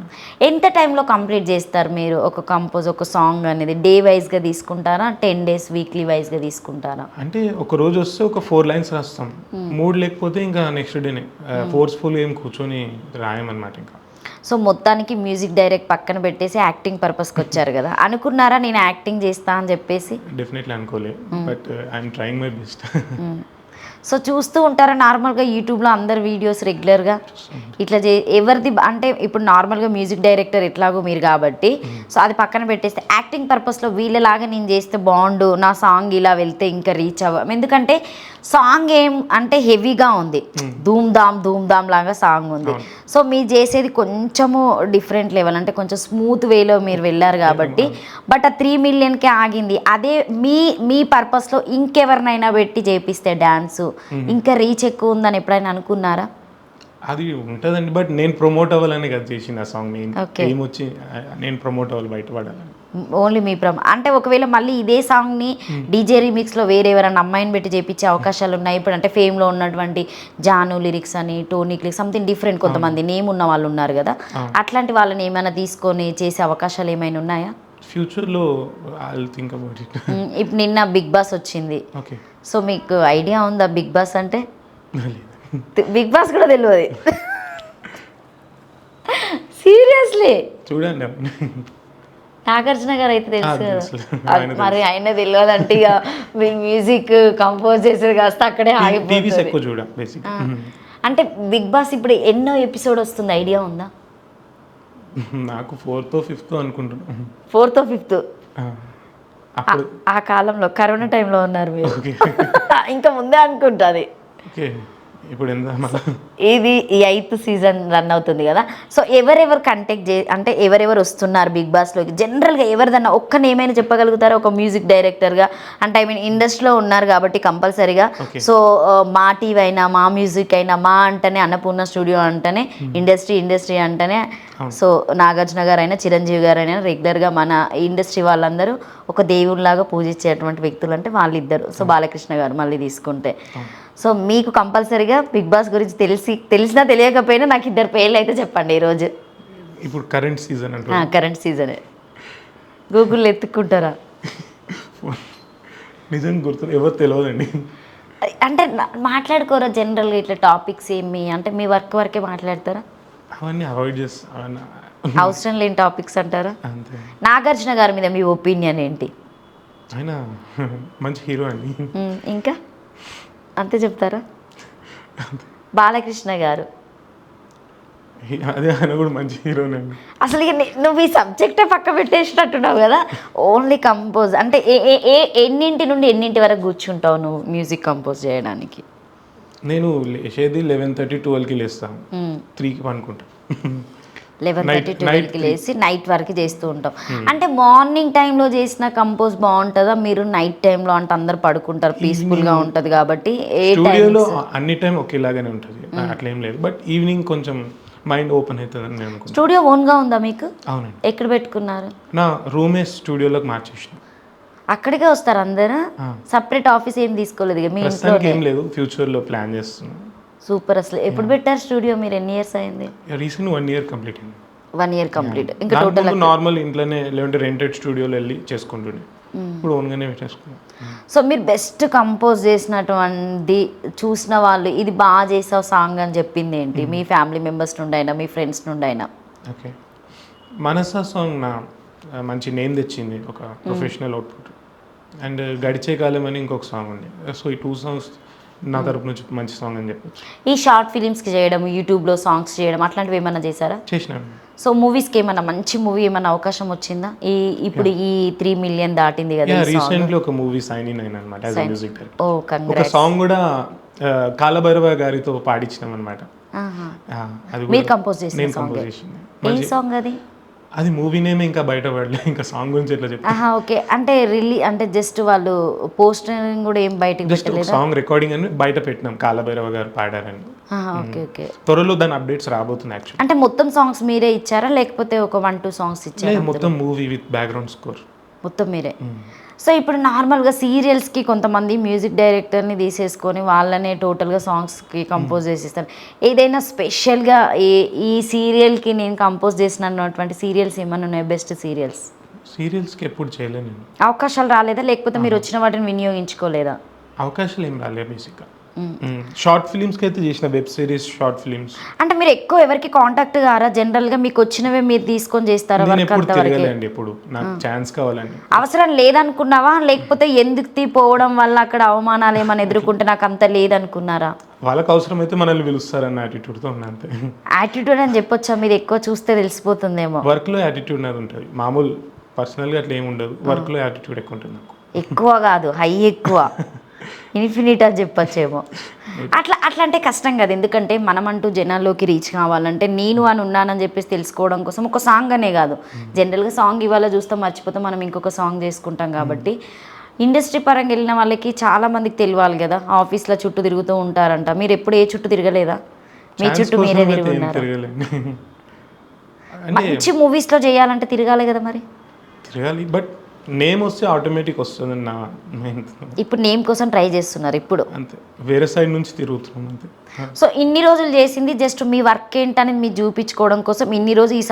ఎంత టైంలో కంప్లీట్ చేస్తారు మీరు ఒక సాంగ్ అనేది? డే వైజ్గా తీసుకుంటారా, 10 days వీక్లీ వైజ్గా తీసుకుంటారా? అంటే ఒక రోజు వస్తే ఒక 4 lines రాస్తాం. మూడ్ లేకపోతే ఇంకా నెక్స్ట్ డేనే ఫోర్స్ఫుల్ ఏం కూర్చొని రాయమన్నమాట. ఇంకా సో మొత్తానికి మ్యూజిక్ డైరెక్ట్ పక్కన పెట్టేసి యాక్టింగ్ పర్పస్కి వచ్చారు కదా, అనుకున్నారా నేను యాక్టింగ్ చేస్తా అని చెప్పేసి? డెఫినెట్లీ అనుకోలే, but I'm trying my best. So చూస్తూ ఉంటారా నార్మల్గా యూట్యూబ్లో అందరు వీడియోస్ రెగ్యులర్గా ఇట్లా ఎవరిది అంటే ఇప్పుడు నార్మల్గా మ్యూజిక్ డైరెక్టర్ ఎట్లాగో మీరు కాబట్టి, సో అది పక్కన పెట్టేస్తే యాక్టింగ్ పర్పస్లో వీళ్ళలాగా నేను చేస్తే బాగుండు, నా సాంగ్ ఇలా వెళ్తే ఇంకా రీచ్ అవ్వం, ఎందుకంటే సాంగ్ ఏం అంటే హెవీగా ఉంది, ధూమ్ ధామ్ లాగా సాంగ్ ఉంది. సో మీరు చేసేది కొంచెము డిఫరెంట్ లెవెల్, అంటే కొంచెం స్మూత్ వేలో మీరు వెళ్ళారు కాబట్టి, బట్ ఆ 3 millionకే ఆగింది. అదే మీ పర్పస్లో ఇంకెవరినైనా పెట్టి చేపిస్తే డ్యాన్సు ఇంకా రీచ్ ఎక్కువ ఉందని ఎప్పుడైనా అనుకున్నారా? అది ఉంటుందండి, బట్ నేను ప్రమోట్ అవ్వాలని కదా చేసిన ఆ సాంగ్. ఏమొచ్చి నేను ప్రమోట్ అవ్వాలి, బయటపడాలని. ఓన్లీ మీ అంటే ఒకవేళ మళ్ళీ ఇదే సాంగ్ని డీజే రీమిక్స్లో వేరే ఎవరైనా అమ్మాయిని పెట్టి చేపించే అవకాశాలు ఉన్నాయి ఇప్పుడు? అంటే ఫేమ్లో ఉన్నటువంటి జాను లిరిక్స్ అని, టోనీ లిరిక్స్, సంథింగ్ డిఫరెంట్, కొంతమంది నేమ్ ఉన్న వాళ్ళు ఉన్నారు కదా, అట్లాంటి వాళ్ళని ఏమైనా తీసుకొని చేసే అవకాశాలు ఏమైనా ఉన్నాయా ఫ్యూచర్లో? I think about it. ఇప్పుడు నిన్న బిగ్ బాస్ వచ్చింది, సో మీకు ఐడియా ఉందా బిగ్ బాస్ అంటే? బిగ్ బాస్ కూడా తెలియదు సీరియస్లీ? చూడండి, నాగార్జున గారు అయితే తెలుసు కదా, మరి ఆయన తెలియదు అంటే ఇక మీరు మ్యూజిక్ కంపోజ్ చేసేది కాస్త అక్కడే ఆగిపోతుంది. అంటే బిగ్ బాస్ ఇప్పుడు ఎన్నో ఎపిసోడ్ వస్తుంది, ఐడియా ఉందా? నాకు 4th or 5th అనుకుంటున్నాను. 4th or 5th? ఆ కాలంలో కరోనా టైంలో ఉన్నారు మీరు, ఇంకా ముందే అనుకుంటుంది. ఇప్పుడు ఇది 8th season రన్ అవుతుంది కదా, సో ఎవరెవరు అంటే ఎవరెవరు వస్తున్నారు బిగ్ బాస్లోకి? జనరల్గా ఎవరిదన్నా ఒక్క నేమైనా చెప్పగలుగుతారా ఒక మ్యూజిక్ డైరెక్టర్గా? అంటే ఐ మీన్ ఇండస్ట్రీలో ఉన్నారు కాబట్టి కంపల్సరీగా. సో మా టీవీ అయినా, మా మ్యూజిక్ అయినా, మా అంటేనే అన్నపూర్ణ స్టూడియో అంటేనే ఇండస్ట్రీ అంటేనే, సో నాగార్జున గారు అయినా, చిరంజీవి గారు అయినా, రెగ్యులర్గా మన ఇండస్ట్రీ వాళ్ళందరూ ఒక దేవుళ్ళలాగా పూజించేటువంటి వ్యక్తులు అంటే వాళ్ళిద్దరు. సో బాలకృష్ణ గారు మళ్ళీ తీసుకుంటే, సో మీకు కంపల్సరీగా బిగ్ బాస్ గురించి తెలిసినా తెలియకపోయినా నాకు 2 పేర్లు అయితే చెప్పండి ఈరోజు. ఇప్పుడు కరెంట్ సీజన్ అంటే కరెంట్ సీజనే గూగుల్లో ఎత్తుక్కుంటారా? నిజంగా గుర్తు ఎవరు తెలియదండి. అంటే మాట్లాడుకోరా జనరల్గా ఇట్లా టాపిక్స్ ఏమి అంటే మీ వరకే మాట్లాడతారా? అవన్నీ అవాయిడ్ చేస్తా, అవసరం లేని టాపిక్స్ అంటారా? నాగార్జున గారి మీద మీ ఒపీనియన్ ఏంటి? ఆయన మంచి హీరో అండి. ఇంకా అంతే చెప్తారా? బాలకృష్ణ గారు అదే, ఆయన కూడా మంచి హీరోనండి. అసలు నువ్వు ఈ సబ్జెక్టే పక్క పెట్టేసినట్టున్నావు కదా. ఓన్లీ కంపోజ్ అంటే ఎన్నింటి నుండి ఎన్నింటి వరకు కూర్చుంటావు నువ్వు మ్యూజిక్ కంపోజ్ చేయడానికి? నేను లేచేది 11:30, 12కి లేస్తాను, 3కి పనుకుంటాను. 11:30, 12కి లేచి నైట్ వరకు చేస్తూ ఉంటాం. అంటే మార్నింగ్ టైంలో చేసిన కంపోజ్ బాగుంటుందా, మీరు నైట్ టైంలో అంటే అందరు పడుకుంటారు, పీస్ఫుల్గా ఉంటుంది కాబట్టి? స్టూడియోలో అన్ని టైం ఒకేలాగానే ఉంటుంది, అట్లా ఏం లేదు, బట్ ఈవినింగ్ కొంచెం మైండ్ ఓపెన్ అవుతుందని నేను అనుకుంటున్నాను. స్టూడియో ఓన్గా ఉందా మీకు? అవునండి. ఎక్కడ పెట్టుకున్నారు? నా రూమే స్టూడియోలోకి మార్చేసిన. అక్కడికే వస్తారు అందరూ? సపరేట్ ఆఫీస్ ఏం తీసుకోలేదు మీ ఇంట్లో? ఏం లేదు, ఫ్యూచర్లో ప్లాన్ చేస్తున్నాను. సూపర్. అసలు ఎప్పుడు పెట్టారు స్టూడియో మీరు? ఎన్ని ఇయర్స్ అయింది? రీసెంట్ 1 year కంప్లీట్ అయింది. 1 year కంప్లీట్. ఇంకా టోటల్ నార్మల్ ఇంట్లోనే లేదంటే రెంటెడ్ స్టూడియోలో వెళ్ళి చేసుకుంటుండే, ఇప్పుడు ఓన్గానే పెట్టేసుకున్నాను. సో మీరు బెస్ట్ కంపోజ్ చేసినటువంటి చూసిన వాళ్ళు ఇది బాగా చేసావు సాంగ్ అని చెప్పింది ఏంటి? మీ ఫ్యామిలీ మెంబర్స్ నుండి అయినా, మీ ఫ్రెండ్స్ నుండి అయినా? ఓకే, మనసా సాంగ్ నా మంచి నేమ్ తెచ్చింది, ఒక ప్రొఫెషనల్ అవుట్పుట్. అండ్ గడిచే కాలం అని ఇంకొక సాంగ్ ఉంది. సో ఈ 2 songs నా తరపు నుంచి మంచి సాంగ్ అని చెప్పచ్చు. ఈ షార్ట్ ఫిలిమ్స్కి చేయడం, యూట్యూబ్లో సాంగ్స్ చేయడం అట్లాంటివి ఏమన్నా చేశారా? చేసినాను. సో మూవీస్కి ఏమన్నా మంచి మూవీ ఏమన్నా అవకాశం వచ్చిందా? ఇప్పుడు ఈ 3 million దాటింది కదా. రీసెంట్లీ ఒక మూవీ సైన్ ఇన్ అయినా అనమాట as a music director. Oh congrats. ఒక సాంగ్ కూడా కాలభైరవ గారితో పాడించినాం అనమాట. అది మీరు కంపోజ్ చేసిన సాంగ్? ఏ సాంగ్ అది? అది మూవీ నేమ్ ఇంకా బయట పడలే, ఇంకా సాంగ్ గురించి ఎట్లా చెప్తా. ఓకే, అంటే అంటే జస్ట్ వాళ్ళు పోస్టరింగ్ కూడా ఏం బయటకు పెట్టలేదు, సాంగ్ రికార్డింగ్ అని బయట పెట్టినాం, కాలభైరవ గారు పాడారని. Okay okay. త్వరలో దాని అప్డేట్స్ రాబోతున్నాయి. యాక్చువల్లీ అంటే మొత్తం సాంగ్స్ మీరే ఇచ్చారా లేకపోతే ఒక 1-2 songs ఇచ్చారా? మొత్తం మూవీ విత్ బ్యాక్గ్రౌండ్ స్కోర్ మొత్తం మీరే. సో ఇప్పుడు నార్మల్గా సీరియల్స్కి కొంతమంది మ్యూజిక్ డైరెక్టర్ని తీసేసుకొని వాళ్ళనే టోటల్గా సాంగ్స్కి కంపోజ్ చేసిస్తారు. ఏదైనా స్పెషల్గా ఈ సీరియల్కి నేను కంపోజ్ చేసిన అన్నటువంటి సీరియల్స్ ఏమైనా ఉన్నాయి, బెస్ట్ సీరియల్స్? సీరియల్స్కి ఎప్పుడు చేయలేదు నేను. అవకాశాలు రాలేదా, లేకపోతే మీరు వచ్చిన వాటిని వినియోగించుకోలేదా? అవకాశాలు ఏం రాలేదు బేసిక్గా. షార్ట్ ఫిలిమ్స్కి అయితే చేసిన, వెబ్ సిరీస్, షార్ట్ ఫిలిమ్స్. అంటే మీరు ఎక్కువ ఎవరికి కాంటాక్ట్ కారా? జనరల్గా మీకు వచ్చినవే మీరు తీసుకొని చేస్తారా? నేను ఎప్పుడు తిరగలేండి, ఎప్పుడు నాకు ఛాన్స్ కావాలండి. అవసరం లేదనుకున్నావా, లేకపోతే ఎందుకు పోవడం వల్ల అక్కడ అవమానాలు ఏమైనా ఎదుర్కొంటే నాకు అంత లేదనుకున్నారా? వాళ్ళకి అవసరం అయితే మనల్ని పిలుస్తారన్న యాటిట్యూడ్తో ఉన్నా అంతే. యాటిట్యూడ్ అని చెప్పొచ్చా? మీరు ఎక్కువ చూస్తే తెలిసిపోతుందేమో. వర్క్లో యాటిట్యూడ్ అనేది ఉంటుంది, మామూలు పర్సనల్గా అట్లా ఏమి ఉండదు. వర్క్లో యాటిట్యూడ్ ఎక్కువ ఉంటుంది నాకు. ఎక్కువ కాదు, హై ఎక్కువ, ఇన్ఫినిట్ అని చెప్పచ్చేమో. అట్లా అట్లా అంటే కష్టం కదా, ఎందుకంటే మనమంటూ జనాల్లోకి రీచ్ కావాలంటే నేను అని ఉన్నానని చెప్పేసి తెలుసుకోవడం కోసం ఒక సాంగ్ అనే కాదు, జనరల్గా సాంగ్ ఇవాళ చూస్తాం మర్చిపోతాం, మనం ఇంకొక సాంగ్ చేసుకుంటాం. కాబట్టి ఇండస్ట్రీ పరంగా వెళ్ళిన వాళ్ళకి చాలా మందికి తెలియాలి కదా. ఆఫీస్లో చుట్టూ తిరుగుతూ ఉంటారంట, మీరు ఎప్పుడు ఏ చుట్టూ తిరగలేదా? మీ చుట్టూ మీరే తిరుగుతున్నారు. మంచి మూవీస్లో చేయాలంటే తిరగాలి కదా మరి. తిరగాలి, బట్ నేమ్ వస్తే ఆటోమేటిక్ వస్తుంది నా మైండ్. ఇప్పుడు నేమ్ కోసం ట్రై చేస్తున్నారు ఇప్పుడు అంతే, వేరే సైడ్ నుంచి తిరుగుతున్నాం అంతే. సో ఇన్ని రోజులు చేసింది జస్ట్ మీ వర్క్ ఏంటని మీరు చూపించుకోవడం కోసం ఇన్ని రోజు ఈ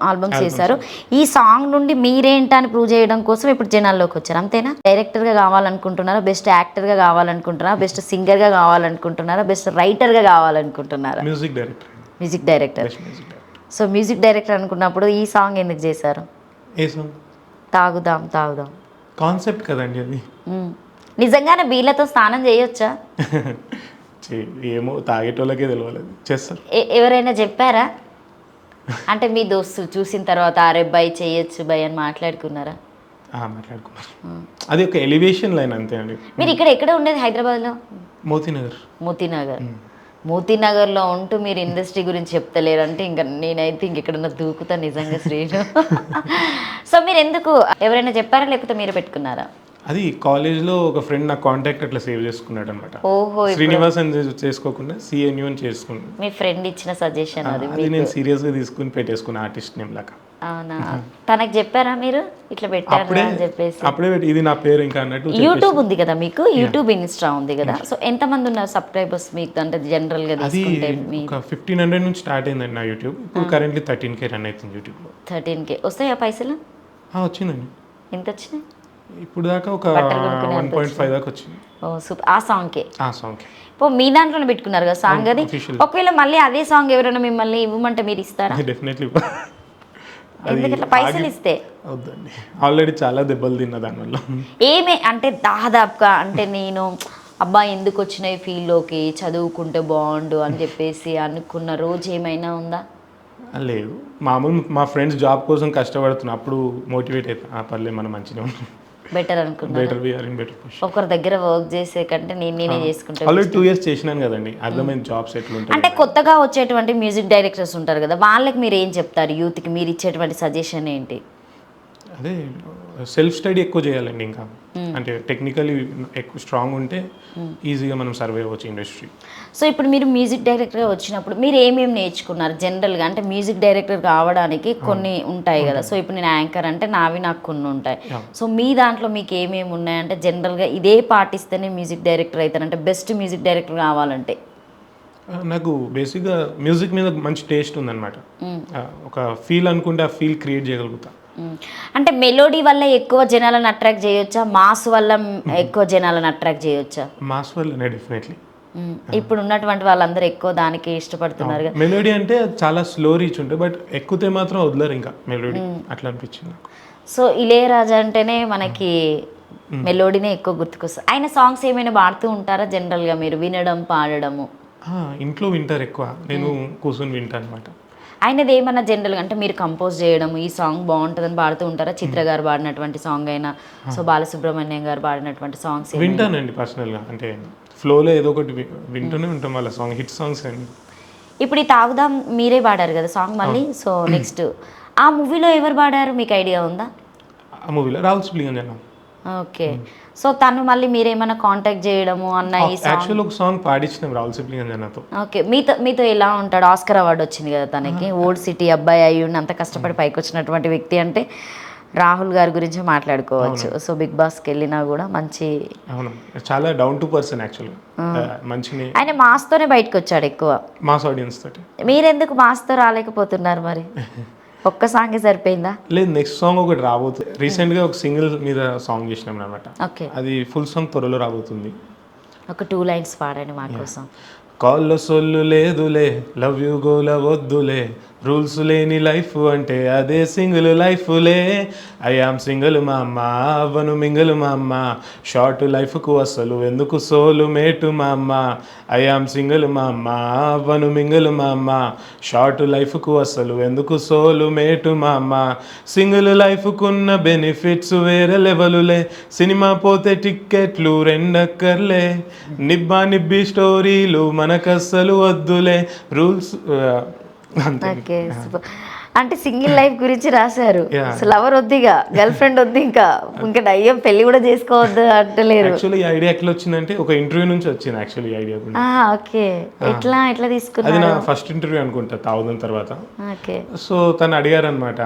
ఆల్బమ్స్ చేశారు. ఈ సాంగ్ నుండి మీరేంటని ప్రూవ్ చేయడం కోసం ఇప్పుడు జనాల్లోకి వచ్చారు, అంతేనా? డైరెక్టర్గా కావాలనుకుంటున్నారా, బెస్ట్ యాక్టర్గా కావాలనుకుంటున్నారా, బెస్ట్ సింగర్గా కావాలనుకుంటున్నారా, బెస్ట్ రైటర్గా కావాలనుకుంటున్నారా? Music director. Music director. So music director అనుకున్నప్పుడు ఈ సాంగ్ ఎందుకు చేశారు? ఏ సాంగ్? తాగుదాం తాగుదాం. కాన్సెప్ట్ కదండి అది. నిజంగానే బీళ్ళతో స్నానం చేయొచ్చా? ఏమో, తాగేటోళ్ళకే తెలియలేదు, చేస్తారు. ఎవరైనా చెప్పారా? అంటే మీ దోస్తులు చూసిన తర్వాత అరే బై చేయొచ్చు బై అని మాట్లాడుకున్నారా? మాట్లాడుకున్నారు. అది ఒక ఎలివేషన్ లైన్ అంతే అండి. మీరు ఇక్కడ ఎక్కడ ఉండేది? హైదరాబాద్లో మోతీనగర్. మోతీనగర్లో ఉంటూ మీరు ఇండస్ట్రీ గురించి చెప్తలేరంటే ఇంకా నేనైతే ఇంకెక్కడన్నా దూకుతా నిజంగా శ్రీను. సో మీరు ఎందుకు, ఎవరైనా చెప్పారా లేకపోతే మీరే పెట్టుకున్నారా? అది కాలేజ్లో ఒక ఫ్రెండ్ నా కాంటాక్ట్ అట్లా సేవ్ చేసుకున్నాడు అనమాట. ఓహో, శ్రీనివాస్ అని చేసుకోకుండా సిఎన్యూ అని చేసుకున్నాను. మీ ఫ్రెండ్ ఇచ్చిన సజెషన్ అది నేను సీరియస్గా తీసుకుని పెట్టేసుకున్నా ఆర్టిస్ట్ నేమ్ లాగా. అవునా? తనకు చెప్పారా మీరు ఇట్లా పెట్టారు అని చెప్పేసి? అప్పుడే ఇది నా పేరు ఇంకా అన్నట్టు. యూట్యూబ్ ఉంది కదా మీకు, యూట్యూబ్ ఇన్స్టా ఉంది కదా. సో ఎంతమంది ఉన్నారు సబ్స్క్రైబర్స్ మీకు? అంటే జనరల్ గా తీసుకుంటే ఒక 1500 నుంచి స్టార్ట్ అయిందండి నా యూట్యూబ్. ఇప్పుడు కరెంట్లీ 13K రన్ అవుతుంది యూట్యూబ్లో. 13K వస్తాయా పైసలు? వచ్చిందండి. ఎంత వచ్చినాయి ఇప్పుడు దాకా? ఒక 1.5 దాకా వచ్చింది. ఓ సూపర్. ఆ సాంగ్కే? ఆ సాంగ్కే. ఇప్పుడు మీ దాంట్లోనే పెట్టుకున్నారు కదా సాంగ్ అది. ఒకవేళ మళ్ళీ అదే సాంగ్ ఎవరైనా మిమ్మల్ని ఇవ్వమంటే మీరు ఇస్తారా? డెఫినెట్లీ. ఎందుకంటే పైసలు ఇస్తే వద్దండి, ఆల్రెడీ చాలా దెబ్బలు తిన్నా దానివల్ల. ఏమే అంటే దాదాపుగా అంటే నేను అబ్బా ఎందుకు వచ్చిన ఈ ఫీల్డ్లోకి, చదువుకుంటే బాగుండు అని చెప్పేసి అనుకున్న రోజు ఏమైనా ఉందా? లేదు, మామూలు మా ఫ్రెండ్స్ జాబ్ కోసం కష్టపడుతున్నా అప్పుడు మోటివేట్ అవుతా, పర్లేదు మనం మంచిగా ఉన్నాం, బెటర్ అనుకున్నా. ఒకరి దగ్గర వర్క్ చేసే కంటే నేనే చేసుకుంటాను. ఆల్రెడీ 2 years చేసినాను కదండి, అర్థమైన జాబ్స్ ఎట్లుంటాయి. అంటే కొత్తగా వచ్చేటువంటి మ్యూజిక్ డైరెక్టర్స్ ఉంటారు కదా, వాళ్ళకి మీరు ఏం చెప్తారు? యూత్కి మీరు ఇచ్చేటువంటి సజెషన్ ఏంటి? అదే సెల్ఫ్ స్టడీ ఎక్కువ చేయాలండి. ఇంకా అంటే టెక్నికలీ ఎక్కువ స్ట్రాంగ్ ఉంటే ఈజీగా మనం సర్వే అవ్వచ్చు ఇండస్ట్రీ. సో ఇప్పుడు మీరు మ్యూజిక్ డైరెక్టర్గా వచ్చినప్పుడు మీరు ఏమేమి నేర్చుకున్నారు జనరల్గా? అంటే మ్యూజిక్ డైరెక్టర్ కావడానికి కొన్ని ఉంటాయి కదా. సో ఇప్పుడు నేను యాంకర్ అంటే నాకు కొన్ని ఉంటాయి. సో మీ దాంట్లో మీకు ఏమేమి ఉన్నాయంటే జనరల్గా ఇదే పాటిస్తేనే మ్యూజిక్ డైరెక్టర్ అవుతారంటే, బెస్ట్ మ్యూజిక్ డైరెక్టర్ కావాలంటే? నాకు బేసిక్గా మ్యూజిక్ మీద మంచి టేస్ట్ ఉందన్నమాట. ఒక ఫీల్ అనుకుంటే ఆ ఫీల్ క్రియేట్ చేయగలుగుతా. అంటే మెలోడీ వల్ల ఎక్కువ జనాలను అట్రాక్ట్ చేయొచ్చా, మాస్ వల్ల ఎక్కువ జనాలను అట్రాక్ట్ చేయొచ్చా? మాస్ వల్లనే డెఫినెట్లీ. ఇప్పుడు ఉన్నటువంటి వాళ్ళందరూ ఎక్కువ దానికి ఇష్టపడుతున్నారు. మెలోడీ అంటే చాలా స్లో రీచ్ ఉంటుంది, బట్ ఎక్కుతే మాత్రం వదలరు ఇంకా మెలోడీ, అట్లా అనిపించింది. సో ఇళయరాజా అంటేనే మనకి మెలోడీనే ఎక్కువ గుర్తుకొస్తుంది. ఆయన సాంగ్స్ ఏమైనా పాడుతూ ఉంటారా జనరల్గా మీరు? వినడం పాడడము ఇంట్లో వింటారు ఎక్కువ, నేను కూర్చొని వింటాను అనమాట. ఆయనది ఏమన్నా జనరల్గా అంటే మీరు కంపోజ్ చేయడం ఈ సాంగ్ బాగుంటుందని పాడుతూ ఉంటారా? చిత్ర గారు పాడినటువంటి సాంగ్ అయినా, సో బాలసుబ్రహ్మణ్యం గారు పాడినటువంటి సాంగ్స్ వింటానండి పర్సనల్గా, అంటే ఫ్లోలో ఏదో ఒకటి వింటూనే ఉంటాం వాళ్ళ సాంగ్, హిట్ సాంగ్స్ అండి. ఇప్పుడు ఈ తాగుదాం మీరే పాడారు కదా సాంగ్ మళ్ళీ. సో నెక్స్ట్ ఆ మూవీలో ఎవరు పాడారు మీకు ఐడియా ఉందా? ఆ మూవీలో రాహుల్ సిప్లిగంజ్. ఓకే. సో తను మళ్ళీ మీరేమైనా కాంటాక్ట్ చేయడము అన్న ఈ యాక్చువల్ ఒక సాంగ్ పాడించినాం రాహుల్ సిప్లిగంజ్ అన్నతో. ఓకే. మీతో ఎలా ఉంటాడు? ఆస్కర్ అవార్డు వచ్చింది కదా తనకి. ఓల్డ్ సిటీ అబ్బాయి అయ్యి అంత కష్టపడి పైకి వచ్చినటువంటి వ్యక్తి అంటే రాహుల్ గారి గురించి మాట్లాడుకోవచ్చు. సో బిగ్ బాస్కి వెళ్ళినా కూడా మంచి, అవును, చాలా డౌన్ టు పర్సన్ యాక్చువల్గా, మంచిని ఆయన మాస్తోనే బయటకు వచ్చాడు ఎక్కువ, మాస్ ఆడియన్స్ తోటి. మీరెందుకు మాస్తో రాలేకపోతున్నారు మరి? ఒక్క సాంగే సరిపోయిందా? లేదు, నెక్స్ట్ సాంగ్ ఒకటి రాబోతుంది. రీసెంట్గా ఒక సింగిల్ మీద సాంగ్ చేసినాం అనమాట. ఓకే, అది ఫుల్ సాంగ్ త్వరలో రాబోతుంది. ఒక 2 లైన్స్ పాడండి మా కోసం. కాల్లో సొల్లు లేదులే, లవ్ యూ గోల వద్దులే, రూల్స్ లేని లైఫ్ అంటే అదే సింగిల్ లైఫ్లే. ఐ ఆమ్ సింగిల్ మా అమ్మ, అవ్వను మింగిల్ మా అమ్మ, షార్ట్ లైఫ్కు అసలు ఎందుకు సోలు మేటు మా అమ్మ. ఐ ఆమ్ సింగిల్ మా అమ్మ, అవ్వను మింగిల్ మా అమ్మ, షార్ట్ లైఫ్కు అసలు ఎందుకు సోలు మేటు మా అమ్మ. సింగిల్ లైఫ్కున్న బెనిఫిట్స్ వేరే లెవెలులే, సినిమా పోతే టిక్కెట్లు రెండక్కర్లే, నిబ్బా నిబ్బి స్టోరీలు మనకస్సలు వద్దులే, రూల్స్. ఓకే, అంటే సింగిల్ లైఫ్ గురించి రాశారు. Yeah. అసలు లవర్ వద్దు, ఇక గర్ల్ ఫ్రెండ్ వద్దు, ఇంకా అయ్యో పెళ్లి కూడా చేసుకోవద్దు అంటలేరు. యాక్చువల్లీ ఈ ఐడియా ఎట్లా వచ్చిందంటే ఒక ఇంటర్వ్యూ నుంచి వచ్చింది యాక్చువల్లీ ఈ ఐడియా కూడా. ఓకే, ఎట్లా అది తీసుకున్నారు? నా ఫస్ట్ ఇంటర్వ్యూ అనుకుంటా, తాగుదాం తర్వాత. ఓకే, సో తను అడిగారు అనమాట,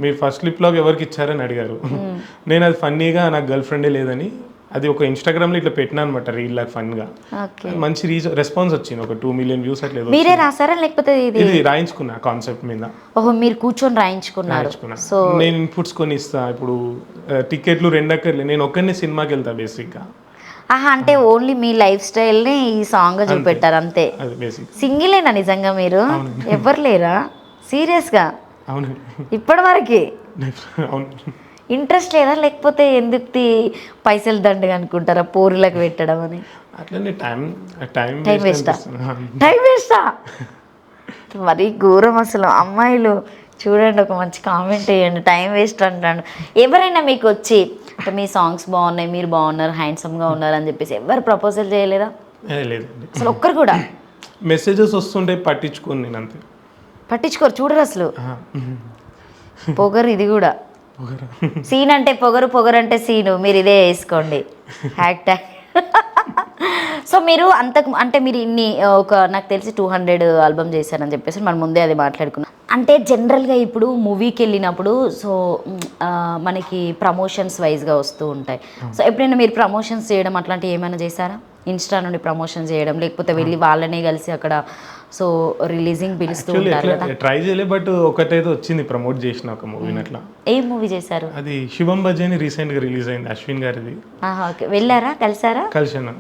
మీరు ఫస్ట్ లిప్ లాగ్ ఎవరికి ఇచ్చారని అడిగారు. నేను అది ఫన్నీగా నాకు గర్ల్ ఫ్రెండే లేదని అది ఒక ఇన్స్టాగ్రామ్లో ఇట్లా పెట్టినా అనమాట, రీల్ లాగా ఫన్గా. ఓకే, మంచి రెస్పాన్స్ వచ్చింది, ఒక 2 million వ్యూస్ అట్లా ఏదో మీరే రాసారా లేకపోతే ఇది రాయించుకున్నా కాన్సెప్ట్ మీద. ఓహో, మీరు కూర్చొని రాయించుకున్నారు. సో నేను ఇన్పుట్స్ కొని ఇస్తా. ఇప్పుడు టికెట్లు రెండక్కర్లే, నేను ఒక్కరిని సినిమాకి వెళ్తా బేసిక్గా. అంటే ఓన్లీ మీ లైఫ్ స్టైల్ని ఈ సాంగ్ చూపెట్టారు అంతే. అది బేసిక్. సింగిలేనా నిజంగా మీరు? ఎవరు లేరా సీరియస్గా? అవును, ఇప్పటి అవును. ఇంట్రెస్ట్ లేదా, లేకపోతే ఎందుకు పైసలు దండగా అనుకుంటారా పోరులకు పెట్టడం అని? అట్లనే టైం వేస్టా? టైం వేస్టా మరీ ఘోరం అసలు. అమ్మాయిలు చూడండి, ఒక మంచి కామెంట్ వేయండి, టైం వేస్ట్ అంటాను. ఎవరైనా మీకు వచ్చి అంటే మీ సాంగ్స్ బాగున్నాయి, మీరు బాగున్నారు, హ్యాండ్సమ్గా ఉన్నారు అని చెప్పేసి ఎవరు ప్రపోజల్ చేయలేదా? లేదండి, అసలు ఒక్కరు కూడా? మెసేజెస్ వస్తుంటే పట్టించుకోను నేను అంతే. పట్టించుకోరు, చూడరు అసలు. పొగరు ఇది కూడా. సీన్ అంటే పొగరు, పొగరు అంటే సీను, మీరు ఇదే వేసుకోండి హ్యాక్ ట్యాగ్. సో మీరు అంటే మీరు ఇన్ని నాకు తెలిసి 200 ఆల్బమ్ చేశారని చెప్పేసి మనం ముందే అది మాట్లాడుకున్నాం. అంటే జనరల్గా ఇప్పుడు మూవీకి వెళ్ళినప్పుడు సో మనకి ప్రమోషన్స్ వైజ్గా వస్తూ ఉంటాయి. సో ఎప్పుడైనా మీరు ప్రమోషన్స్ చేయడం అట్లాంటివి ఏమైనా చేశారా? ఇన్స్టా నుండి ప్రమోషన్ చేయడం, లేకపోతే వెళ్ళి వాళ్ళనే కలిసి అక్కడ సో రిలీజింగ్ పిలుస్తూ ఉంటారు కదా? ట్రై చేయలే, బట్ ఒకటైతే వచ్చింది, ప్రమోట్ చేసిన ఒక మూవీని. అట్లా ఏ మూవీ చేశారు? అది శివం బజ్జని రీసెంట్గా రిలీజ్ అయింది, అశ్విన్ గారిది. ఓకే, వెళ్ళారా, కలిసారా? కలిసాను,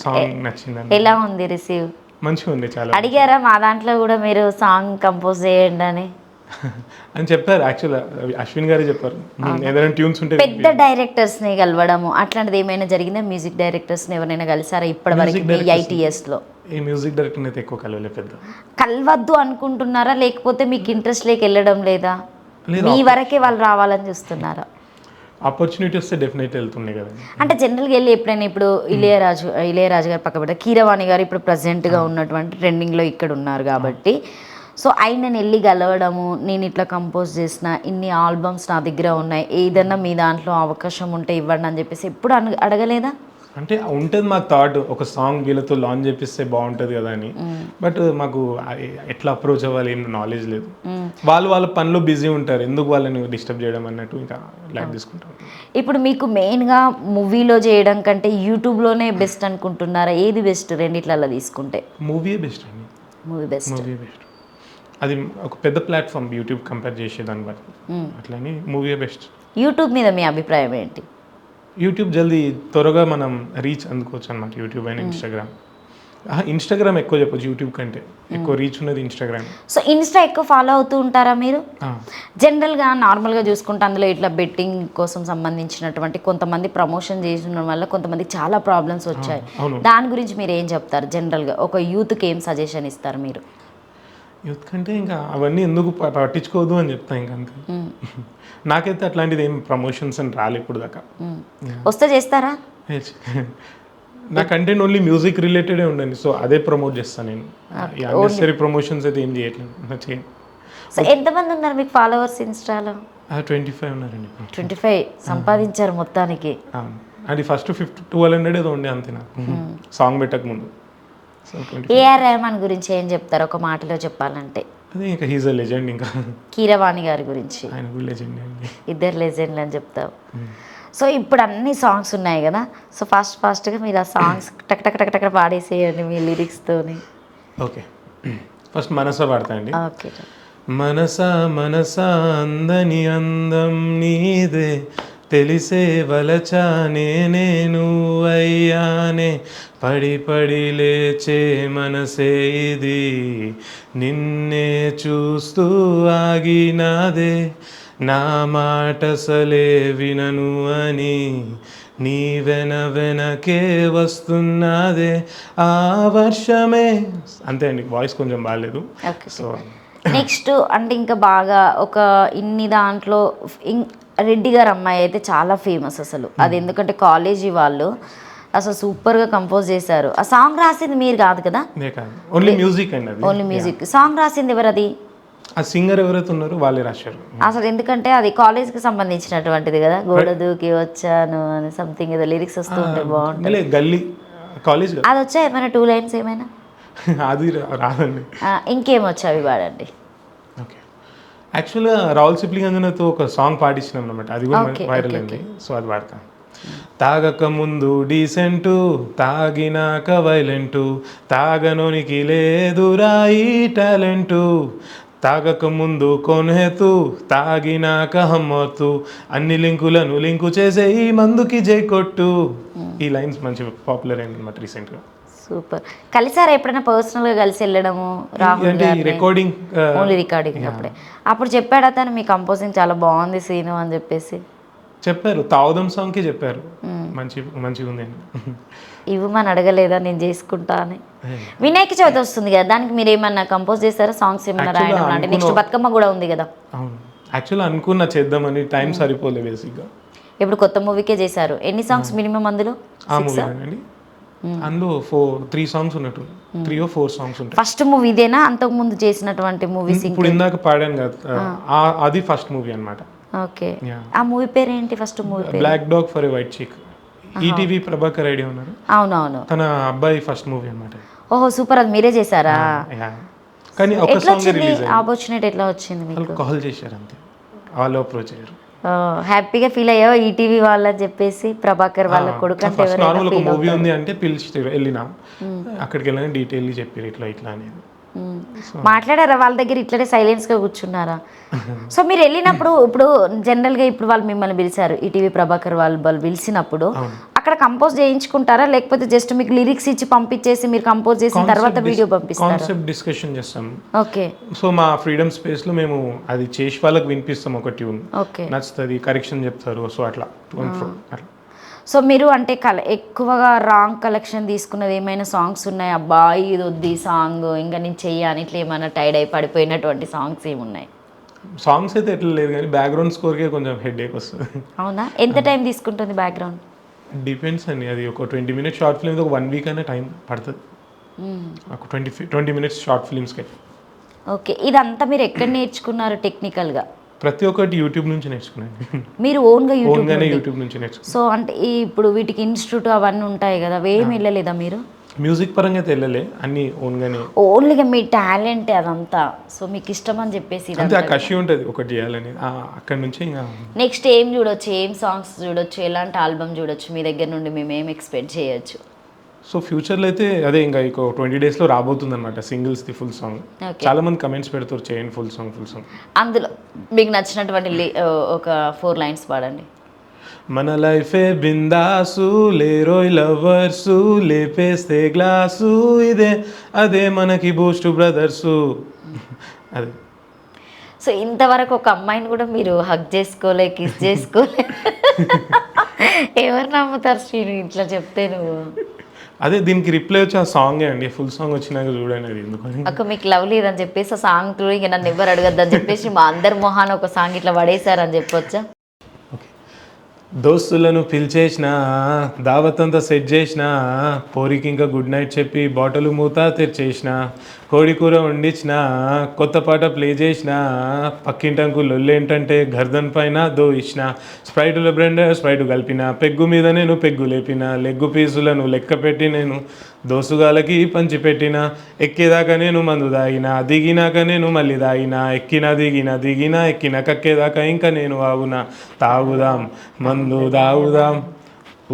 సాంగ్ నచ్చింది. ఎలా ఉంది రిసీవ్? మంచిగా ఉంది చాలా. అడిగారా మా దాంట్లో కూడా మీరు సాంగ్ కంపోజ్ చేయండి అని? అని చెప్పారు యాక్చువల్గా, అశ్విన్ గారే చెప్పారు, ఏదైనా ట్యూన్స్ ఉంటే. పెద్ద డైరెక్టర్స్ని కలవడము అట్లాంటిది ఏమైనా జరిగిందా? మ్యూజిక్ డైరెక్టర్స్ని ఎవరైనా కలిసారా ఇప్పటి వరకు ITSలో? ఈ మ్యూజిక్ డైరెక్టర్ అయితే ఎక్కువ కలవలేదు, పెద్ద కలవద్దు అనుకుంటున్నారా, లేకపోతే మీకు ఇంట్రెస్ట్ లేక వెళ్ళడం లేదా? మీ వరకే వాళ్ళు రావాలని చూస్తున్నారా? ఆపర్చునిటీ వస్తే డెఫినెట్లీ వెళ్తుండే కదా. అంటే జనరల్గా వెళ్ళి ఎప్పుడైనా ఇప్పుడు ఇళయరాజు గారు పక్క పెడతారు, కీరవాణి గారు ఇప్పుడు ప్రజెంట్గా ఉన్నటువంటి ట్రెండింగ్లో ఇక్కడ ఉన్నారు కాబట్టి సో ఆయనని వెళ్ళి గెలవడము, నేను ఇట్లా కంపోజ్ చేసిన ఇన్ని ఆల్బమ్స్ నా దగ్గర ఉన్నాయి, ఏదన్నా మీ దాంట్లో అవకాశం ఉంటే ఇవ్వండి అని చెప్పేసి ఎప్పుడు అడగలేదా? అంటే ఉంటుంది మాకు థాట్, ఒక సాంగ్ వీళ్ళతో లాంచ్ చేపిస్తే బాగుంటుంది కదా అని. బట్ మాకు ఎట్లా అప్రోచ్ అవ్వాలి ఏం నాలెడ్జ్ లేదు. వాళ్ళ పనిలో బిజీ ఉంటారు, ఎందుకు వాళ్ళని డిస్టర్బ్ చేయడం అన్నట్టు ఇంకా లైక్ తీసుకుంటాం. ఇప్పుడు మీకు మెయిన్గా మూవీలో చేయడం కంటే యూట్యూబ్లోనే బెస్ట్ అనుకుంటున్నారా? ఏది బెస్ట్ రెండిట్లలో తీసుకుంటే? మూవీయే బెస్ట్ అండి. Movie best. అది ఒక పెద్ద ప్లాట్ఫామ్ యూట్యూబ్ కంపేర్ చేసేదాన్ని బట్టి, అట్లని మూవీయే బెస్ట్. యూట్యూబ్ మీద మీ అభిప్రాయం ఏంటి? యూట్యూబ్ జల్దీ త్వరగా మనం రీచ్ అందుకోవచ్చు అనమాట, యూట్యూబ్ అయినా ఇన్స్టాగ్రామ్ ఎక్కువ చెప్పొచ్చు, యూట్యూబ్ కంటే ఎక్కువ రీచ్ ఉన్నది ఇన్స్టాగ్రామ్. సో ఇన్స్టా ఎక్కువ ఫాలో అవుతూ ఉంటారా మీరు? జనరల్గా నార్మల్గా చూసుకుంటే అందులో ఇట్లా బెట్టింగ్ కోసం సంబంధించినటువంటి కొంతమంది ప్రమోషన్ చేసిన వల్ల కొంతమంది చాలా ప్రాబ్లమ్స్ వచ్చాయి, దాని గురించి మీరు ఏం చెప్తారు? జనరల్గా ఒక యూత్కి ఏం సజెషన్ ఇస్తారు మీరు? యూత్ కంటే ఇంకా అవన్నీ ఎందుకు పట్టించుకోవద్దు అని చెప్తా. ఇంకా అంతే, నాకైతే అట్లాంటిది ఏం ప్రమోషన్స్ అని రాలే ఇప్పుడు దాకా. వస్తే చేస్తారా? నా కంటెంట్ ఓన్లీ మ్యూజిక్ రిలేటెడే ఉండండి, సో అదే ప్రమోట్ చేస్తాను నేను. అన్నెసరీ ప్రమోషన్స్ అయితే ఏం చేయట్లేదు. సో ఎంతమంది ఉన్నారు మీకు ఫాలోవర్స్ ఇన్స్టాలో? 25 ఉన్నారండి. 25 సంపాదించారు మొత్తానికి. అది ఫస్ట్ 1200 ఏదో ఉండే అంతే నాకు సాంగ్ పెట్టక ముందు. ఏఆర్ రెహమాన్ గురించి ఏం చెప్తారు ఒక మాటలో చెప్పాలంటే? అదే ఇంకా హీజ్ అ లెజెండ్, ఇంకా కీరవాణి గారి గురించి. ఆయన కూడా లెజెండ్ అండి. ఇద్దరు లెజెండ్లు అని చెప్తావు. సో ఇప్పుడు అన్ని సాంగ్స్ ఉన్నాయి కదా, సో ఫాస్ట్గా మీరు ఆ సాంగ్స్ టక్ టక్ టక్ టక్ పాడేసేయండి మీ లిరిక్స్తోని. ఓకే, ఫస్ట్ మనసా పాడతా అండి. ఓకే. మనసా మనసా అందని అందం నీదే, తెలిసే వలచానే నేను అయ్యానే, పడి పడి లేచే మనసే ఇది, నిన్నే చూస్తూ ఆగినాదే, నా మాటసలే వినను అని, నీ వెనకే వస్తున్నదే ఆ వర్షమే. అంతే అండి, వాయిస్ కొంచెం బాగాలేదు. ఓకే. సో నెక్స్ట్ అంటే ఇంకా బాగా ఒక ఇన్ని దాంట్లో రెడ్డి గారు అమ్మాయి అయితే చాలా ఫేమస్ అసలు. అది ఎందుకంటే కాలేజీ వాళ్ళు అసలు సూపర్గా కంపోజ్ చేశారు. ఆ సాంగ్ రాసింది మీరు కాదు కదా? ఓన్లీ మ్యూజిక్ అండి, అది ఓన్లీ మ్యూజిక్. సాంగ్ రాసింది ఎవరు? అది ఆ సింగర్ ఎవరైతే ఉన్నారో వాళ్ళే రాశారు. అసలు ఎందుకంటే అది కాలేజ్కి సంబంధించినటువంటిది కదా, గోడ దూకి వచ్చాను అని సంథింగ్ ఏదో లిరిక్స్ వస్తూ ఉంటే బాగుంటుంది. గల్లీ కాలేజ్ అది వచ్చా ఏమైనా 2 lines ఏమైనా? అది రాదండి. ఇంకేం వచ్చావి పాడండి. ఓకే, యాక్చువల్గా రాహుల్ సిప్లిగంజనతో ఒక సాంగ్ పాడించినాం అనమాట, అది కూడా వైరల్ అయింది. సో అది పాడతాం. తాగక ముందు డీసెంటు, తాగినాక వైలెంటు, తాగనోనికి లేదురా ఈ టాలెంటు, తాగక ముందు కొనేతు, తాగినాక హమ్మతు, అన్ని లింకులను లింకు చేసే ఈ మందుకి జై కొట్టు. ఈ లైన్స్ మంచి పాపులర్ అయింది అనమాట రీసెంట్గా. సూపర్. కలిసారా ఎప్పుడైనా పర్సనల్గా కలిసి వెళ్ళడము? రాహుల్ రికార్డింగ్, ఓన్లీ రికార్డింగ్ అప్పుడే. అప్పుడు చెప్పాడు అతను మీ కంపోజింగ్ చాలా బాగుంది సీను అని చెప్పేసి చెప్పారు. తావుదం సాంగ్కి చెప్పారు మంచిగా ఉంది అని. ఇవ్వమని అడగలేదా నేను చేసుకుంటా అని? వినాయక చవితి వస్తుంది కదా, దానికి మీరు ఏమన్నా కంపోజ్ చేస్తారా? సాంగ్స్ ఏమన్నా రాయడం అంటే నెక్స్ట్ బతుకమ్మ కూడా ఉంది కదా. అవును, యాక్చువల్లీ అనుకున్నా చేద్దామని, టైం సరిపోలే బేసిక్గా. ఇప్పుడు కొత్త మూవీకే చేశారు. ఎన్ని సాంగ్స్ మినిమం అందులో? ఆ మూవీ అండి, అందులో 3 సాంగ్స్ ఉన్నట్టు, 3 or 4 సాంగ్స్ ఉంటాయి. ఫస్ట్ మూవీ ఇదేనా? అంతకు ముందు చేసినటువంటి మూవీస్? ఇప్పుడు ఇందాక పాడాను కదా, అది ఫస్ట్ మూవీ అన్నమాట. ఓకే. ఆ మూవీ పేరు ఏంటి? ఫస్ట్ మూవీ పేరు Black Dog for a White Cheek. ETV Prabhakar idea ఉన్నారు. అవునవును, తన అబ్బాయి ఫస్ట్ మూవీ అన్నమాట. ఓహో సూపర్. అది మీరే చేశారా? కానీ ఒక సాంగ్ రిలీజ్ అయ్యింది. ఆపర్చునిటీ ఎట్లా వచ్చింది మీకు? కాల్ చేశారు అంతే, వాళ్ళు అప్రోచ్ అయ్యారు. హ్యాపీగా ఫీల్ అయ్యావా ఈటీవీ వాళ్ళని చెప్పేసి? ప్రభాకర్ వాళ్ళ కొడుకు అంటే నార్మల్ ఒక మూవీ ఉంది అంటే పిలిచి వెళ్ళినాం, అక్కడికి వెళ్ళని డీటెయిల్ చెప్పారు ఇట్లా ఇట్లా అనేది. మాట్లాడారా వాళ్ళ దగ్గర? ఇట్లనే సైలెన్స్గా కూర్చున్నారా? సో మీరు వెళ్ళినప్పుడు ఇప్పుడు జనరల్గా ఇప్పుడు వాళ్ళు మిమ్మల్ని పిలిచారు, ఈటీవీ ప్రభాకర్ వాళ్ళు పిలిచినప్పుడు అక్కడ కంపోజ్ చేయించుకుంటారా, లేకపోతే జస్ట్ మీకు లిరిక్స్ ఇచ్చి పంపించేసి మీరు కంపోజ్ చేసిన తర్వాత వీడియో పంపిస్తారా? కాన్సెప్ట్ డిస్కషన్ చేస్తాం. ఓకే. సో మా ఫ్రీడమ్ స్పేస్ లో మేము అది చేసి వాళ్ళకి వినిపిస్తాం ఒక ట్యూన్, ఓకే, నచ్చుతుంది, కరెక్షన్ చెప్తారు. సో అట్లా అట్లా. సో మీరు అంటే ఎక్కువగా రాంగ్ కలెక్షన్ తీసుకున్నది ఏమైనా సాంగ్స్ ఉన్నాయి? అబ్బా ఇది వద్దు ఈ సాంగ్ ఇంకా నేను చెయ్యాను ఇట్లా ఏమైనా టైడ్ అయి పడిపోయినటువంటి సాంగ్స్ ఏమున్నాయి? సాంగ్స్ అయితే ఎట్లా లేదు కానీ బ్యాక్గ్రౌండ్ స్కోర్కే కొంచెం హెడ్ ఏక్ వస్తుంది. అవునా? ఎంత టైం తీసుకుంటుంది బ్యాక్గ్రౌండ్? డిపెండ్స్ అండి, అది ఒక 20 minutes షార్ట్ ఫిల్మ్ ఒక 1 week అయినా టైం పడుతుంది. ఒక 20 minutes షార్ట్ ఫిల్మ్స్కి. ఓకే. ఇదంతా మీరు ఎక్కడ నేర్చుకున్నారు టెక్నికల్గా? ప్రతి ఒక్కటి యూట్యూబ్ నుంచి నేర్చుకున్నాను. మీరు ఓన్గా యూట్యూబ్ నుంచి నేర్చుకున్నాను. సో అంటే ఇప్పుడు వీటికి ఇన్స్టిట్యూట్ అవన్నీ ఉంటాయి కదా, ఏమి వెళ్ళలేదా మీరు? మ్యూజిక్ పరంగా అయితే వెళ్ళలే, అన్ని ఓన్గానే. ఓన్లీగా మీ టాలెంట్ అదంతా, సో మీకు ఇష్టం అని చెప్పేసి అంతే, ఆ కషి ఉంటుంది ఒకటి చేయాలని, అక్కడ నుంచి ఇంకా. నెక్స్ట్ ఏం చూడొచ్చు, ఏం సాంగ్స్ చూడొచ్చు, ఎలాంటి ఆల్బమ్ చూడొచ్చు మీ దగ్గర నుండి? మేము ఏం ఎక్స్పెక్ట్ చేయొచ్చు? సో ఫ్యూచర్లో అయితే అదే ఇంకా 20 daysలో రాబోతుంది అనమాట సింగిల్స్ది ఫుల్ సాంగ్. చాలా మంది కమెంట్స్ పెడతారు చేయండి ఫుల్ సాంగ్. అందులో మీకు నచ్చినటువంటి ఒక 4 lines పాడండి. మన లైఫే బిందాసు, లేరోయ్ లవర్సు, లేపేస్తే గ్లాసు, ఇదే అదే మనకి బూస్ట్ బ్రదర్సు. అదే. సో ఇంతవరకు ఒక అమ్మాయిని కూడా మీరు హగ్ చేసుకోలే, కిస్ చేసుకోలే. ఎవరు నమ్ముతారు శ్రీను ఇట్లా చెప్తే? నువ్వు అదే దీనికి రిప్లై వచ్చి ఆ సాంగే అండి, ఫుల్ సాంగ్ వచ్చినాక చూడండి. అది ఎందుకని అక్క మీకు లవ్ లేదని చెప్పేసి ఆ సాంగ్ ఇక నన్ను ఎవరు అడగద్దని చెప్పేసి మా అందరి మొహాన ఒక సాంగ్ ఇట్లా పడేశారని చెప్పొచ్చా? దోస్తులను పిలిచేసిన, దావత్ అంతా సెట్ చేసిన, పోరికి ఇంకా గుడ్ నైట్ చెప్పి బాటలు మూత తెరిచేసిన, కోడి కూర వండించిన కొత్త పాట ప్లే చేసిన పక్కింటంకు లొల్లేంటంటే గర్దన్ పైన ఇచ్చిన స్ప్రైటుల బ్రెండర్ స్ప్రైట్ కలిపిన పెగ్గు మీద నేను పెగ్గు లేపిన లెగ్గు పీసులను లెక్క పెట్టి నేను దోసుగాలకి పంచిపెట్టిన ఎక్కేదాకా నేను మందు దాగిన దిగినాక నేను మళ్ళీ దాగిన దిగిన ఎక్కిన కక్కేదాకా ఇంకా నేను ఆగునా తాగుదాం మందు తాగుదాం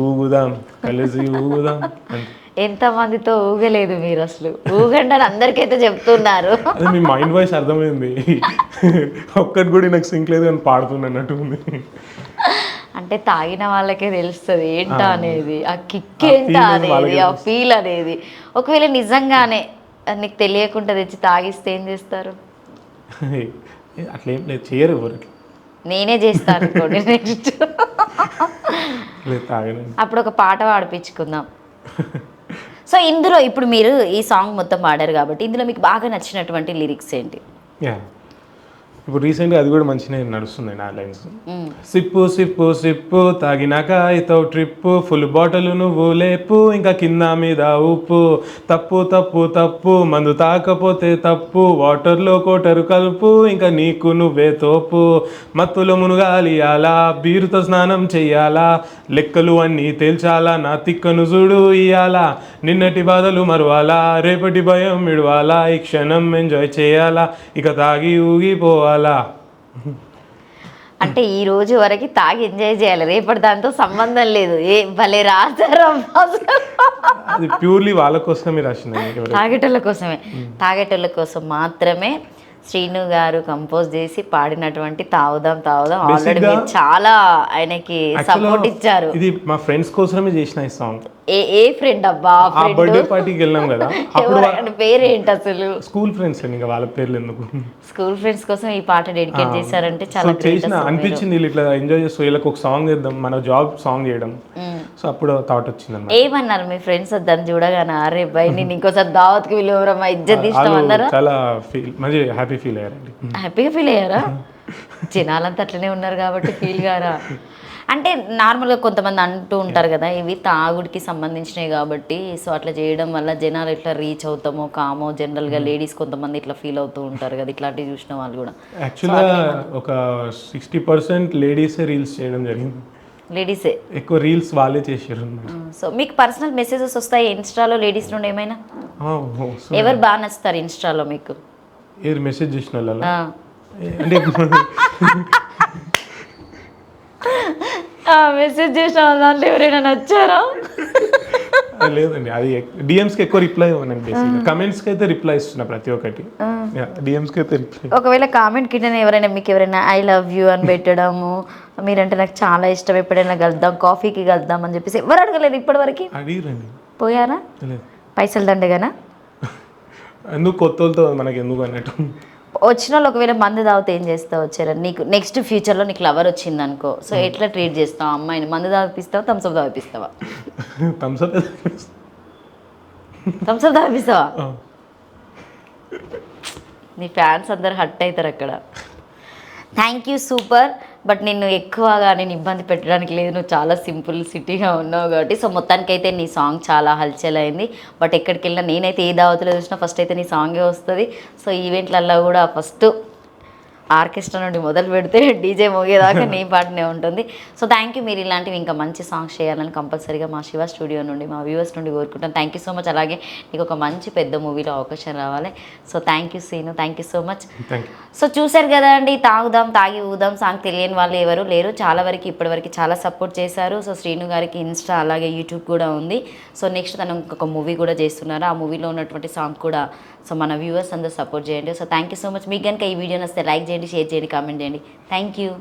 ఊగుదాం కలిసి ఊగుదాం అంతే. ఎంతమందితో ఊగలేదు మీరు అసలు? ఊగండి అని అందరికైతే చెప్తున్నారు. అదే మీ మైండ్ వాయిస్ అర్థమైంది. ఒక్కటి కూడా నాకు సింక్ లేదు కానీ పాడుతున్నట్టు ఉంది. అంటే తాగిన వాళ్ళకే తెలుస్తుంది ఏంటా అనేది, ఆ కిక్ ఏంటా అనేది, ఆ ఫీల్ అనేది. ఒకవేళ నిజంగానే నీకు తెలియకుండా తెచ్చి తాగిస్తే ఏం చేస్తారు? అట్లేం లేదు, చేయరు ఎవరికి. నేనే చేస్తాను అనుకోండి నెక్స్ట్. అప్పుడు ఒక పాట పాడిపించుకుందాం. సో ఇందులో ఇప్పుడు మీరు ఈ సాంగ్ మొత్తం పాడారు కాబట్టి ఇందులో మీకు బాగా నచ్చినటువంటి లిరిక్స్ ఏంటి? ఇప్పుడు రీసెంట్గా అది కూడా మంచిగా నడుస్తుంది నా లైన్స్. సిప్పు సిప్పు సిప్పు తాగినాక అవుతావు ట్రిప్పు ఫుల్ బాటిల్ నువ్వు లేపు ఇంకా కింద మీద ఉప్పు తప్పు తప్పు తప్పు మందు తాకపోతే తప్పు వాటర్లో కోటరు కలుపు ఇంకా నీకు నువ్వే తోపు మత్తులో మునుగాలి అలా బీరుతో స్నానం చెయ్యాలా లెక్కలు అన్నీ తేల్చాలా నా తిక్కను చూడు ఇయ్యాలా నిన్నటి బాధలు మరవాలా రేపటి భయం విడవాలా ఈ క్షణం ఎంజాయ్ చేయాలా ఇక తాగి ఊగిపోవాలా. అంటే ఈ రోజు వరకు తాగి ఎంజాయ్ చేయాలి, రేపటి దాంతో సంబంధం లేదు. ఏ భలే రాశారు. అది ప్యూర్లీ వాళ్ళ కోసమే రాసింది, తాగేటోళ్ళ కోసమే. తాగేటోళ్ళ కోసం మాత్రమే శ్రీను గారు కంపోజ్ చేసి పాడినటువంటి తాగుదాం తాగుదాం. ఆల్రెడీ మీరు చాలా ఆయనకి సపోర్ట్ ఇచ్చారు. ఇది మా ఫ్రెండ్స్ కోసమే చేసిన ఈ సాంగ్. ఏ ఫ్రెండ్ అబ్బా? బర్త్డే పార్టీకి వెళ్ళాం కదా, పేరేంటి అసలు? స్కూల్ ఫ్రెండ్స్ ఇంకా వాళ్ళ పేర్లు ఎందుకు. స్కూల్ ఫ్రెండ్స్ కోసం ఈ పాట డెడికేట్ చేశారంటే చాలా చేసిన అనిపించింది. ఇట్లా ఎంజాయ్ చేస్తూ వీళ్ళకి ఒక సాంగ్ చేద్దాం, మన జాబ్ సాంగ్ చేయడం. సో అప్పుడు థాట్ వచ్చింది అన్నమాట. ఏమన్నారు మీ ఫ్రెండ్స్ దాన్ని చూడగానే? అరే బై నేను ఇంకోసారి దావత్కి వెళ్ళేవరమ్మా ఇజ్జత్ ఇష్టం అన్నారా? చాలా మంచి హ్యాపీ ఫీల్ అయ్యారండి. హ్యాపీగా ఫీల్ అయ్యారా? జనాలంతా అట్లనే ఉన్నారు కాబట్టి ఫీల్ గారా? అంటే నార్మల్గా కొంతమంది అంటూ ఉంటారు కదా, ఇవి తాగుడికి సంబంధించినవి కాబట్టి సో అట్లా చేయడం వల్ల జనాలు ఇట్లా రీచ్ అవుతామో కామో, జనరల్గా లేడీస్ కొంతమంది ఇట్లా ఫీల్ అవుతూ ఉంటారు కదా, ఇట్లాంటివి చూసిన వాళ్ళు కూడా. యాక్చువల్గా ఒక 60% లేడీసే రీల్స్ చేయడం జరిగింది. లేడీసే ఎక్కువ రీల్స్ వాళ్ళే చేసారు. సో మీకు పర్సనల్ మెసేజెస్ వస్తాయి ఇన్స్టాలో లేడీస్ నుండి ఏమైనా? ఎవరు బాగా నచ్చుతారు ఇన్స్టాలో మీకు? ఎవరు మెసేజ్ చేసిన వాళ్ళ అంటే మెసేజ్ చేసిన దాంట్లో ఎవరైనా నచ్చారా? లేదండి, అది డిఎమ్స్కి ఎక్కువ రిప్లై ఇవ్వనండి. బేసిక్గా కమెంట్స్కి అయితే రిప్లై ఇస్తున్నా ప్రతి ఒక్కటి. డిఎమ్స్కి అయితే రిప్లై. ఒకవేళ కామెంట్ కింద ఎవరైనా మీకు ఎవరైనా ఐ లవ్ యూ అని పెట్టడము, మీరంటే నాకు చాలా ఇష్టం, ఎప్పుడైనా కలుద్దాం, కాఫీకి కలుద్దాం అని చెప్పేసి ఎవరు అడగలేదు ఇప్పటివరకు? అడిగిరండి. పోయారా? పైసలు దండగానా? ఎందుకు కొత్త వాళ్ళతో మనకి ఎందుకు అన్నట్టు. వచ్చిన వాళ్ళు ఒకవేళ మందు తాగితే ఏం చేస్తావు? వచ్చారా నీకు నెక్స్ట్ ఫ్యూచర్లో నీకు లవర్ వచ్చింది అనుకో, సో ఎట్లా ట్రీట్ చేస్తావు అమ్మాయిని? మందు తాగిపిస్తావా థమ్స్అప్ తాగిపిస్తావా? థమ్స్అప్ తాగిపిస్తావా? నీ ఫ్యాన్స్ అందరు హట్ అవుతారు అక్కడ. Thank you, super. బట్ నిన్ను ఎక్కువగా నేను ఇబ్బంది పెట్టడానికి లేదు, నువ్వు చాలా సింపుల్ సిటీగా ఉన్నావు కాబట్టి. సో మొత్తానికైతే నీ సాంగ్ చాలా హల్చల్ అయింది. బట్ ఎక్కడికి వెళ్ళినా నేనైతే ఏ దావతిలో చూసినా ఫస్ట్ అయితే నీ సాంగే వస్తుంది. సో ఈవెంట్లలో కూడా ఫస్ట్ ఆర్కెస్ట్రా నుండి మొదలు పెడితే డీజే మోగేదాకా నీ పాటనే ఉంటుంది. So thank you. మీరు ఇలాంటివి ఇంకా మంచి సాంగ్స్ చేయాలని కంపల్సరీగా మా శివ స్టూడియో నుండి మా వ్యూవర్స్ నుండి కోరుకుంటాను. Thank you so much. అలాగే నీకు ఒక మంచి పెద్ద మూవీలో అవకాశం రావాలి. So thank you Seenu, thank you so much. So చూశారు కదా అండి, తాగుదాం తాగి ఊదాం సాంగ్ తెలియని వాళ్ళు ఎవరు లేరు. చాలా వరకు ఇప్పటివరకు చాలా సపోర్ట్ చేశారు. సో శ్రీను గారికి ఇన్స్టా అలాగే యూట్యూబ్ కూడా ఉంది. సో నెక్స్ట్ తను ఇంకొక మూవీ కూడా చేస్తున్నారు. ఆ మూవీలో ఉన్నటువంటి సాంగ్ కూడా సో మన వ్యూవర్స్ అందరూ సపోర్ట్ చేయండి. So thank you so much. మీకు కనుక ఈ వీడియో నచ్చితే లైక్ చేయండి, షేర్ చేయండి, కామెంట్ చేయండి. Thank you.